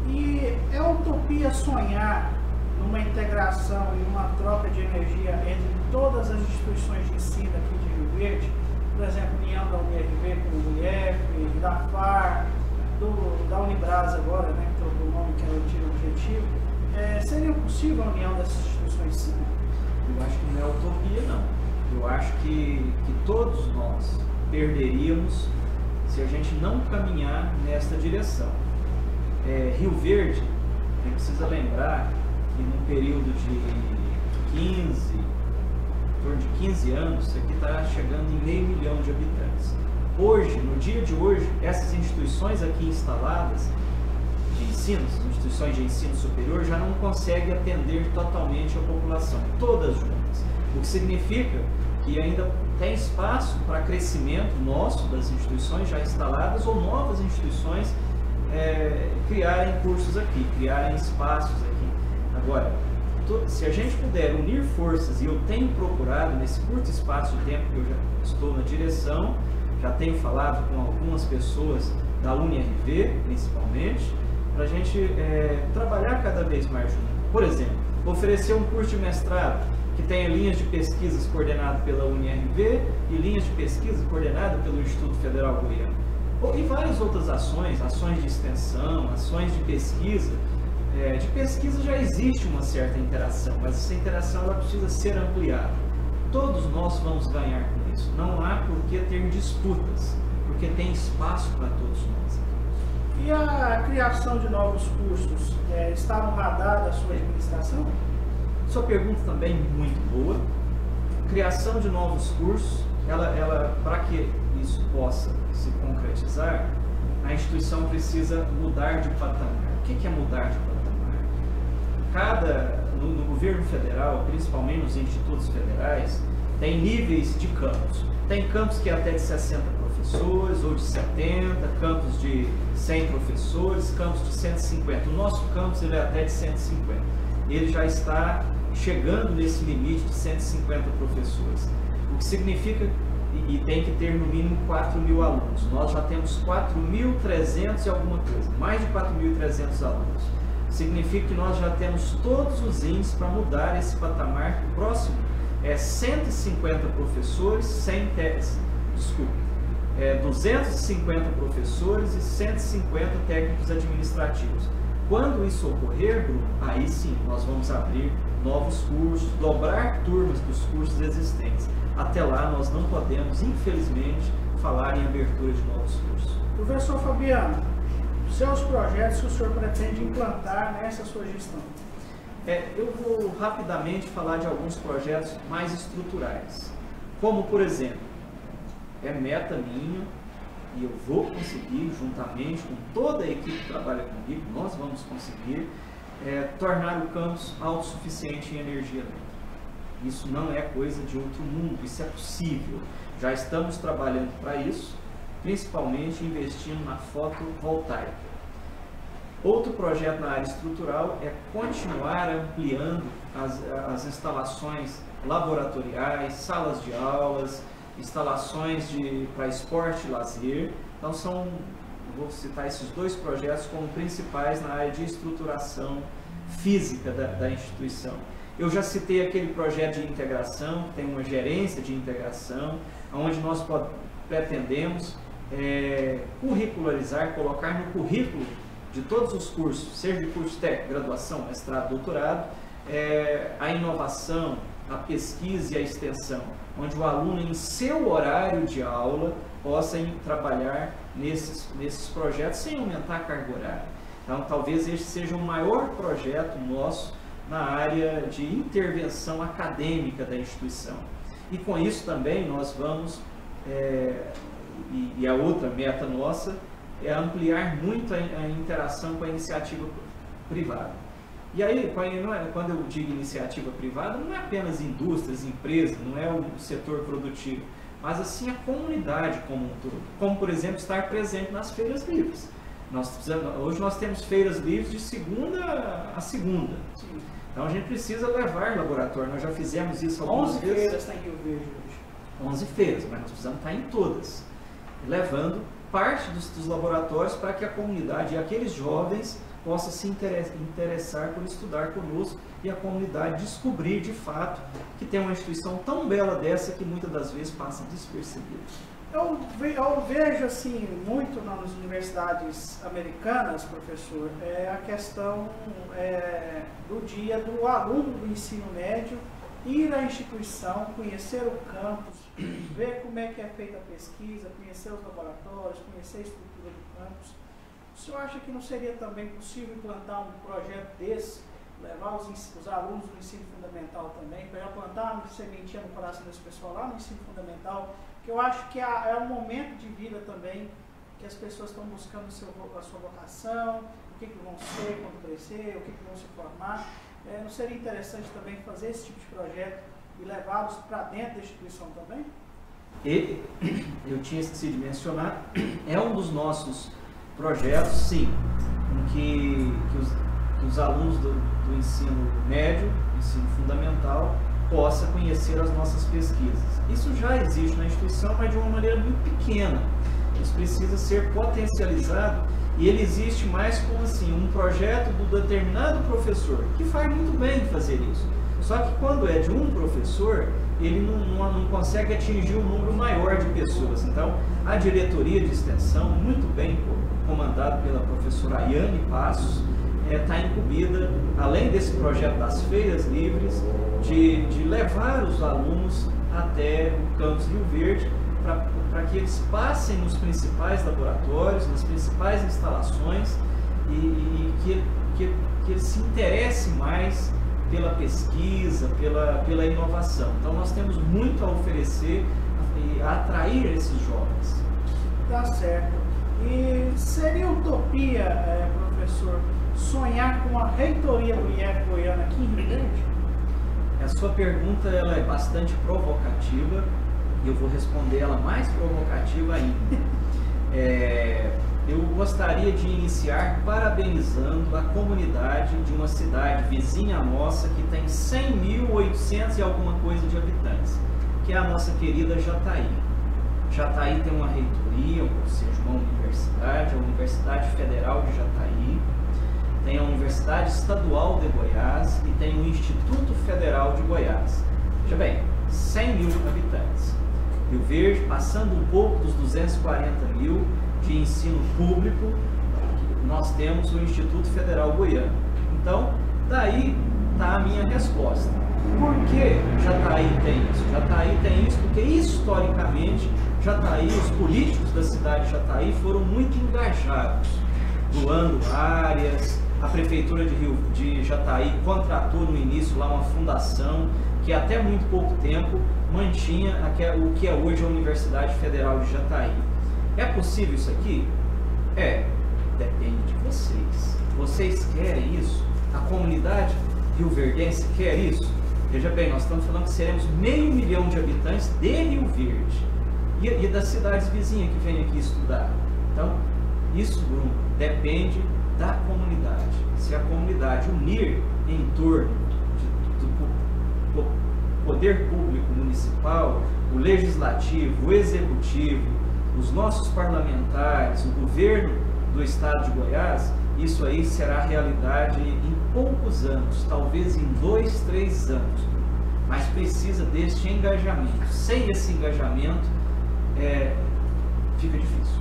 E é utopia sonhar numa integração e uma troca de energia entre todas as instituições de ensino aqui de Rio Verde? por exemplo, união da UniRV com o UniF, da FAR, da Unibras agora, né, que trocou o nome, que é o Tiro Objetivo, seria possível a união dessas instituições, sim? Eu acho que não é utopia, não. Eu acho que todos nós perderíamos se a gente não caminhar nesta direção. Rio Verde, a gente precisa lembrar que num período de em torno de 15 anos, isso aqui está chegando em 500 mil de habitantes. Hoje, no dia de hoje, essas instituições aqui instaladas de ensino, as instituições de ensino superior, já não conseguem atender totalmente a população, todas juntas. O que significa que ainda tem espaço para crescimento nosso das instituições já instaladas ou novas instituições criarem cursos aqui, criarem espaços aqui. Agora, se a gente puder unir forças, e eu tenho procurado nesse curto espaço de tempo que eu já estou na direção, já tenho falado com algumas pessoas da UniRV, principalmente, para a gente trabalhar cada vez mais junto. Por exemplo, oferecer um curso de mestrado que tenha linhas de pesquisas coordenadas pela UniRV e linhas de pesquisa coordenadas pelo Instituto Federal Goiano. E várias outras ações de extensão, ações de pesquisa. De pesquisa já existe uma certa interação, mas essa interação ela precisa ser ampliada. Todos nós vamos ganhar com isso. Não há por que ter disputas, porque tem espaço para todos nós. E a criação de novos cursos está no radar da sua administração? Sua pergunta também muito boa. Criação de novos cursos, para que isso possa se concretizar, a instituição precisa mudar de patamar. O que é mudar de patamar? No governo federal, principalmente nos institutos federais, tem níveis de campus. Tem campus que é até de 60 professores, ou de 70, campus de 100 professores, campus de 150. O nosso campus ele é até de 150. Ele já está chegando nesse limite de 150 professores. O que significa, e tem que ter no mínimo 4.000 alunos. Nós já temos 4.300 e alguma coisa, mais de 4.300 alunos. Significa que nós já temos todos os índices para mudar esse patamar. O próximo é 150 professores, 250 professores e 150 técnicos administrativos. Quando isso ocorrer, Bruno, aí sim nós vamos abrir novos cursos, dobrar turmas dos cursos existentes. Até lá nós não podemos, infelizmente, falar em abertura de novos cursos. Professor Fabiano, seus projetos que o senhor pretende implantar nessa sua gestão? Eu vou rapidamente falar de alguns projetos mais estruturais. Como, por exemplo, é meta minha, e eu vou conseguir, juntamente com toda a equipe que trabalha comigo, nós vamos conseguir tornar o campus autossuficiente em energia elétrica. Isso não é coisa de outro mundo, isso é possível. Já estamos trabalhando para isso, principalmente investindo na fotovoltaica. Outro projeto na área estrutural é continuar ampliando as instalações laboratoriais, salas de aulas, instalações para esporte e lazer. Então vou citar esses dois projetos como principais na área de estruturação física da instituição. Eu já citei aquele projeto de integração, que tem uma gerência de integração, onde nós pretendemos curricularizar, colocar no currículo de todos os cursos, seja de curso técnico, graduação, mestrado, doutorado, a inovação, a pesquisa e a extensão, onde o aluno, em seu horário de aula, possa trabalhar nesses projetos sem aumentar a carga horária. Então, talvez este seja o maior projeto nosso na área de intervenção acadêmica da instituição. E com isso também nós vamos, e a outra meta nossa, é ampliar muito a interação com a iniciativa privada. E aí, quando eu digo iniciativa privada, não é apenas indústrias, empresas, não é o setor produtivo, mas assim a comunidade como um todo. Como, por exemplo, estar presente nas feiras livres. Hoje nós temos feiras livres de segunda a segunda. Sim. Então a gente precisa levar laboratório. Nós já fizemos isso algumas vezes. 11 feiras tem Rio Verde hoje. 11 feiras, mas nós precisamos estar em todas, levando parte dos laboratórios para que a comunidade e aqueles jovens possa se interessar por estudar conosco e a comunidade descobrir de fato que tem uma instituição tão bela dessa que muitas das vezes passa despercebida. Eu vejo assim muito nas universidades americanas, professor, a questão do dia do aluno do ensino médio ir à instituição, conhecer o campus, ver como é que é feita a pesquisa, conhecer os laboratórios, conhecer a estrutura do campus. O senhor acha que não seria também possível implantar um projeto desse, levar os alunos do ensino fundamental também, para plantar uma sementinha no coração desse pessoal lá no ensino fundamental, que eu acho que é um momento de vida também, que as pessoas estão buscando a sua vocação, o que vão ser quando crescer, o que vão se formar. Não seria interessante também fazer esse tipo de projeto e levá-los para dentro da instituição também? Eu tinha esquecido de mencionar, é um dos nossos projetos, sim, em que os alunos do ensino médio, ensino fundamental, possam conhecer as nossas pesquisas. Isso já existe na instituição, mas de uma maneira muito pequena. Isso precisa ser potencializado e ele existe mais como assim, um projeto do determinado professor, que faz muito bem fazer isso. Só que quando é de um professor, ele não consegue atingir um número maior de pessoas. Então, a diretoria de extensão, muito bem comandada pela professora Ayane Passos, está incumbida, além desse projeto das feiras livres, de levar os alunos até o campus Rio Verde, para que eles passem nos principais laboratórios, nas principais instalações e que eles se interessem mais pela pesquisa, pela inovação. Então nós temos muito a oferecer e a atrair esses jovens. Tá certo. E seria utopia, professor, sonhar com a reitoria do IF Goiânia aqui em Rio Verde? A sua pergunta ela é bastante provocativa e eu vou responder ela mais provocativa ainda. Eu gostaria de iniciar parabenizando a comunidade de uma cidade vizinha nossa que tem 100.800 e alguma coisa de habitantes, que é a nossa querida Jataí. Jataí tem uma reitoria, ou seja, uma universidade, a Universidade Federal de Jataí, tem a Universidade Estadual de Goiás e tem o Instituto Federal de Goiás. Veja bem, 100 mil habitantes. Rio Verde, passando um pouco dos 240 mil de ensino público, nós temos o Instituto Federal Goiano. Então, daí está a minha resposta. Por que Jataí tem isso? Jataí tem isso porque, historicamente, Jataí, os políticos da cidade de Jataí foram muito engajados, doando áreas. A Prefeitura de Jataí contratou no início lá uma fundação que até muito pouco tempo mantinha o que é hoje a Universidade Federal de Jataí. É possível isso aqui? Depende de vocês. Vocês querem isso? A comunidade rioverdense quer isso? Veja bem, nós estamos falando que seremos 500 mil de habitantes de Rio Verde e das cidades vizinhas que vêm aqui estudar. Então, isso, Bruno, depende da comunidade. Se a comunidade unir em torno do poder público municipal, o legislativo, o executivo, os nossos parlamentares, o governo do estado de Goiás, isso aí será realidade em poucos anos, talvez em 2, 3 anos, mas precisa deste engajamento. Sem esse engajamento, fica difícil.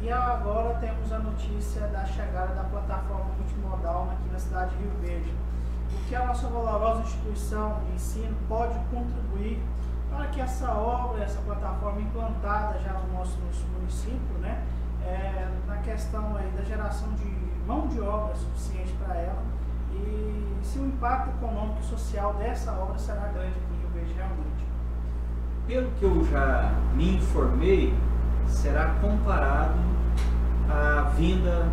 E agora temos a notícia da chegada da plataforma multimodal aqui na cidade de Rio Verde. O que a nossa valorosa instituição de ensino pode contribuir para que essa obra, essa plataforma implantada já no nosso município, né, na questão aí da geração de mão de obra suficiente para ela, e se o impacto econômico e social dessa obra será grande aqui em Rio Verde realmente. Pelo que eu já me informei, será comparado à vinda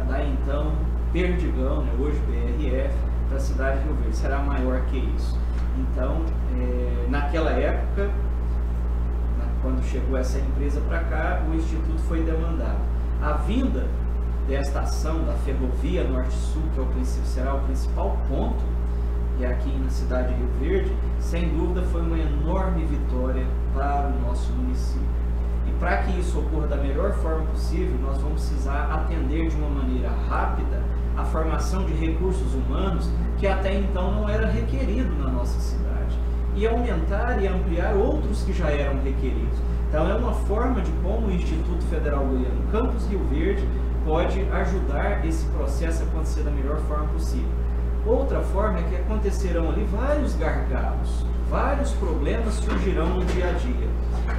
da então Perdigão, né, hoje BRF, da cidade de Rio Verde, será maior que isso. Então, naquela época, quando chegou essa empresa para cá, o Instituto foi demandado. A vinda desta ação da ferrovia Norte-Sul, que será o principal ponto, e aqui na cidade de Rio Verde, sem dúvida foi uma enorme vitória para o nosso município. E para que isso ocorra da melhor forma possível, nós vamos precisar atender de uma maneira rápida a formação de recursos humanos que até então não era requerido na nossa cidade, e aumentar e ampliar outros que já eram requeridos. Então é uma forma de como o Instituto Federal Goiano Campus Rio Verde pode ajudar esse processo a acontecer da melhor forma possível. Outra forma é que acontecerão ali vários gargalos, vários problemas surgirão no dia a dia.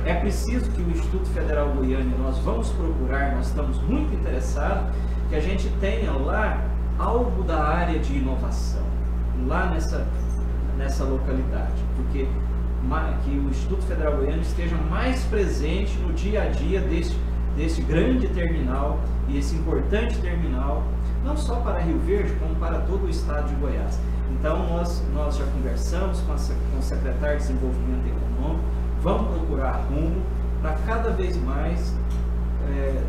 É preciso que o Instituto Federal Goiano, nós vamos procurar, nós estamos muito interessados, que a gente tenha lá algo da área de inovação, lá nessa localidade, porque que o Instituto Federal Goiano esteja mais presente no dia a dia desse grande terminal e esse importante terminal, não só para Rio Verde, como para todo o estado de Goiás. Então nós já conversamos com o secretário de Desenvolvimento Econômico, vamos procurar rumo para cada vez mais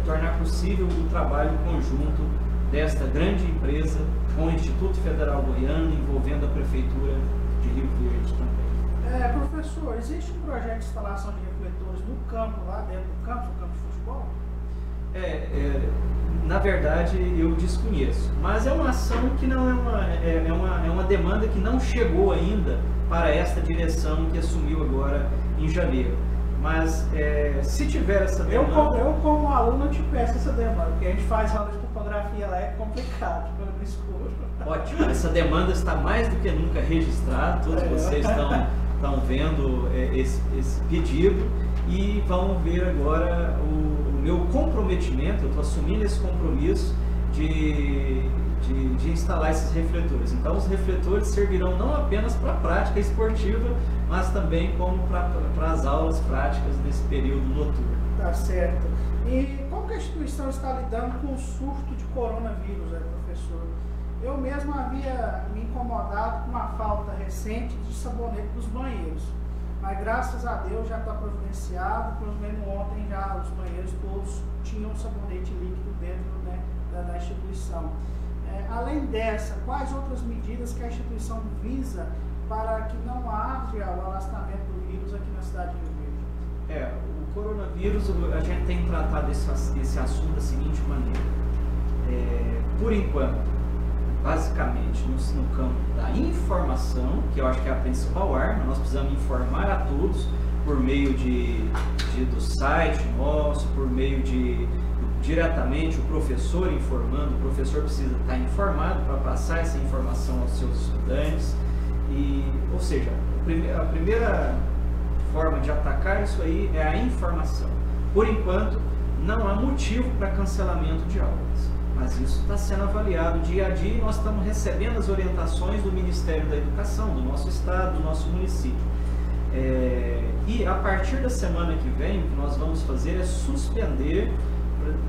tornar possível o trabalho conjunto desta grande empresa com o Instituto Federal Goiano, envolvendo a Prefeitura de Rio Verde também. Professor, existe um projeto de instalação de refletores no campo, lá dentro do campo de futebol? Na verdade, eu desconheço, mas é uma ação que não é uma demanda que não chegou ainda para esta direção que assumiu agora em janeiro. Mas se tiver essa demanda... Eu como aluno te peço essa demanda, porque a gente faz aula de topografia lá, é complicado, no escuro. Ótimo, essa demanda está mais do que nunca registrada, todos vocês estão vendo esse pedido e vão ver agora o meu comprometimento. Eu estou assumindo esse compromisso de instalar esses refletores. Então os refletores servirão não apenas para a prática esportiva, mas também como para as aulas práticas nesse período noturno. Tá certo. E como que a instituição está lidando com o surto de coronavírus, professor? Eu mesmo havia me incomodado com a falta recente de sabonete nos banheiros, mas graças a Deus já está providenciado, pelo menos ontem já os banheiros todos tinham sabonete líquido dentro da instituição. Além dessa, quais outras medidas que a instituição visa para que não haja o alastramento do vírus aqui na cidade de Rio Verde? O coronavírus, a gente tem tratado esse assunto da seguinte maneira. Por enquanto, basicamente no campo da informação, que eu acho que é a principal arma, nós precisamos informar a todos por meio do site nosso, por meio diretamente o professor informando. O professor precisa estar informado para passar essa informação aos seus estudantes. Ou seja, a primeira forma de atacar isso aí é a informação. Por enquanto, não há motivo para cancelamento de aulas, mas isso está sendo avaliado dia a dia e nós estamos recebendo as orientações do Ministério da Educação, do nosso estado, do nosso município. E a partir da semana que vem, o que nós vamos fazer é suspender.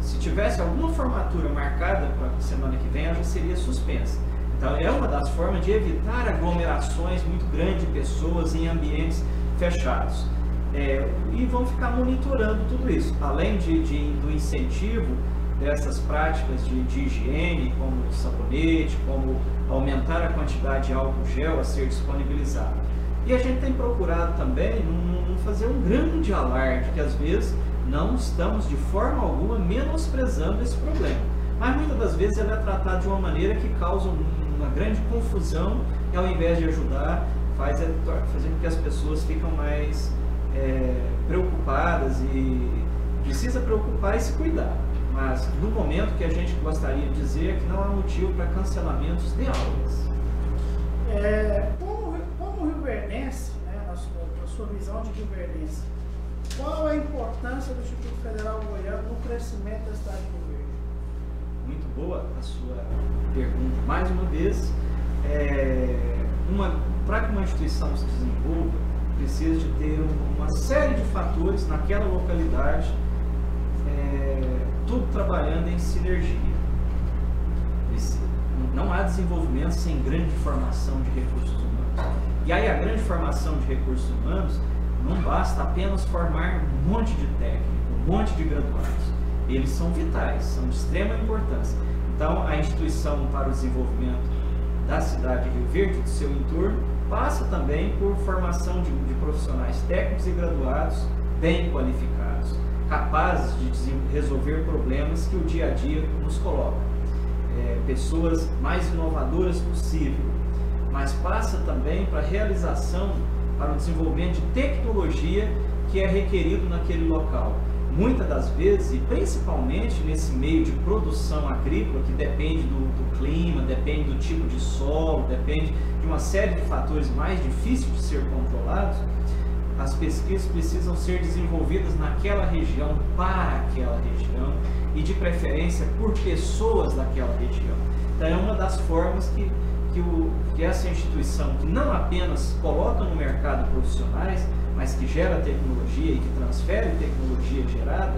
Se tivesse alguma formatura marcada para a semana que vem, ela já seria suspensa. Então é uma das formas de evitar aglomerações muito grandes de pessoas em ambientes fechados. E vão ficar monitorando tudo isso, além do incentivo dessas práticas de higiene, como o sabonete, como aumentar a quantidade de álcool gel a ser disponibilizado. E a gente tem procurado também não fazer um grande alarde, que às vezes não estamos de forma alguma menosprezando esse problema, mas muitas das vezes ele é tratado de uma maneira que causa uma grande confusão e ao invés de ajudar, faz com que as pessoas ficam mais preocupadas e precisa preocupar e se cuidar. Mas no momento que a gente gostaria de dizer é que não há motivo para cancelamentos de aulas. Como rioverdense, na sua visão de rioverdense, qual a importância do Instituto Federal Goiano no crescimento da cidade de Rio Verde? Muito boa a sua pergunta. Mais uma vez, para que uma instituição se desenvolva, precisa de ter uma série de fatores naquela localidade, tudo trabalhando em sinergia. Não há desenvolvimento sem grande formação de recursos humanos. E aí a grande formação de recursos humanos não basta apenas formar um monte de técnico, um monte de graduados. Eles são vitais, são de extrema importância. Então, a instituição para o desenvolvimento da cidade de Rio Verde, do seu entorno, passa também por formação de profissionais técnicos e graduados bem qualificados. capazes de resolver problemas que o dia a dia nos coloca. Pessoas mais inovadoras possível, mas passa também para a realização, para o desenvolvimento de tecnologia que é requerido naquele local. Muitas das vezes, e principalmente nesse meio de produção agrícola, que depende do clima, depende do tipo de solo, depende de uma série de fatores mais difíceis de ser controlados, as pesquisas precisam ser desenvolvidas naquela região, para aquela região, e de preferência por pessoas daquela região. Então é uma das formas que essa instituição, que não apenas coloca no mercado profissionais, mas que gera tecnologia e que transfere tecnologia gerada,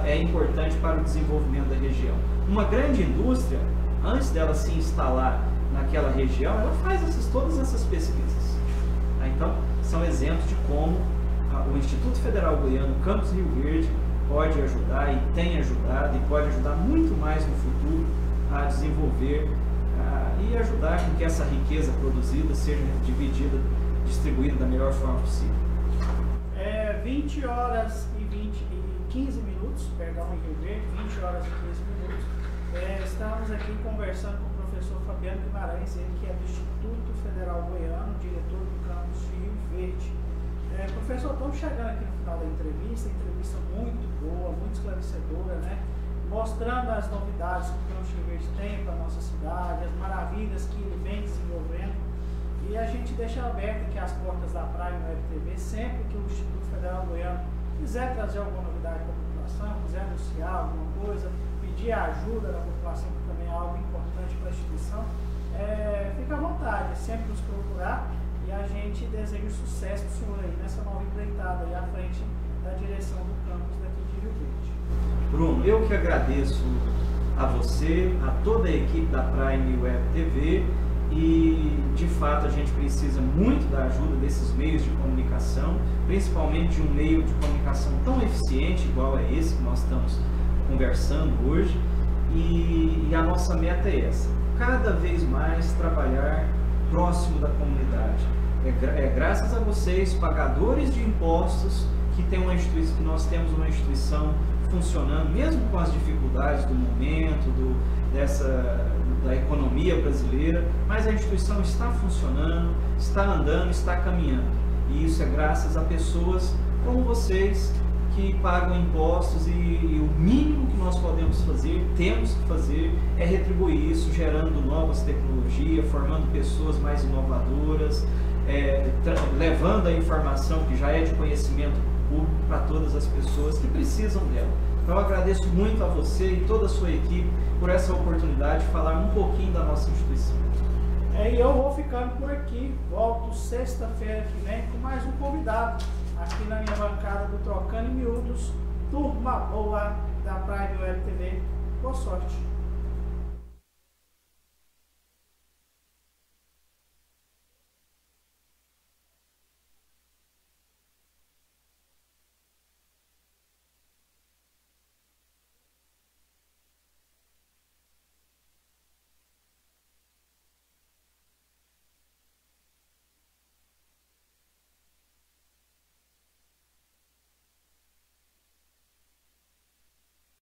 é importante para o desenvolvimento da região. Uma grande indústria, antes dela se instalar naquela região, ela faz todas essas pesquisas. Então, são exemplos de como o Instituto Federal Goiano, Campus Rio Verde, pode ajudar e tem ajudado e pode ajudar muito mais no futuro a desenvolver e ajudar com que essa riqueza produzida seja distribuída da melhor forma possível. 20 horas e 15 minutos, perdão, em Rio Verde, 20 horas e 15 minutos. Estamos aqui conversando com o professor Fabiano Guimarães, ele que é do Instituto Federal Goiano, diretor do Campus Rio Verde. Professor, estamos chegando aqui no final da entrevista muito boa, muito esclarecedora, né? Mostrando as novidades que o Campus Rio Verde tem para a nossa cidade, as maravilhas que ele vem desenvolvendo. E a gente deixa aberto aqui as portas da Prime Web TV, sempre que o Instituto Federal Goiano quiser trazer alguma novidade para a população, quiser anunciar alguma coisa, pedir a ajuda da população, que também é algo importante para a instituição, fica à vontade, é sempre nos procurar, e a gente deseja sucesso para o senhor aí nessa nova empreitada aí à frente da direção do campus daqui de Rio Verde. Bruno, eu que agradeço a você, a toda a equipe da Prime Web TV, e de fato a gente precisa muito da ajuda desses meios de comunicação, principalmente de um meio de comunicação tão eficiente igual é esse que nós estamos conversando hoje, e a nossa meta é essa: cada vez mais trabalhar próximo da comunidade. É graças a vocês, pagadores de impostos, que nós temos uma instituição funcionando, mesmo com as dificuldades do momento, da economia brasileira, mas a instituição está funcionando, está andando, está caminhando. E isso é graças a pessoas como vocês, que pagam impostos, e o mínimo que nós podemos fazer, temos que fazer, é retribuir isso, gerando novas tecnologias, formando pessoas mais inovadoras, levando a informação que já é de conhecimento público para todas as pessoas que precisam dela. Então eu agradeço muito a você e toda a sua equipe por essa oportunidade de falar um pouquinho da nossa instituição. E eu vou ficando por aqui, volto sexta-feira que vem com mais um convidado aqui na minha bancada do Trocando em Miúdos, turma boa da Prime Web TV. Boa sorte!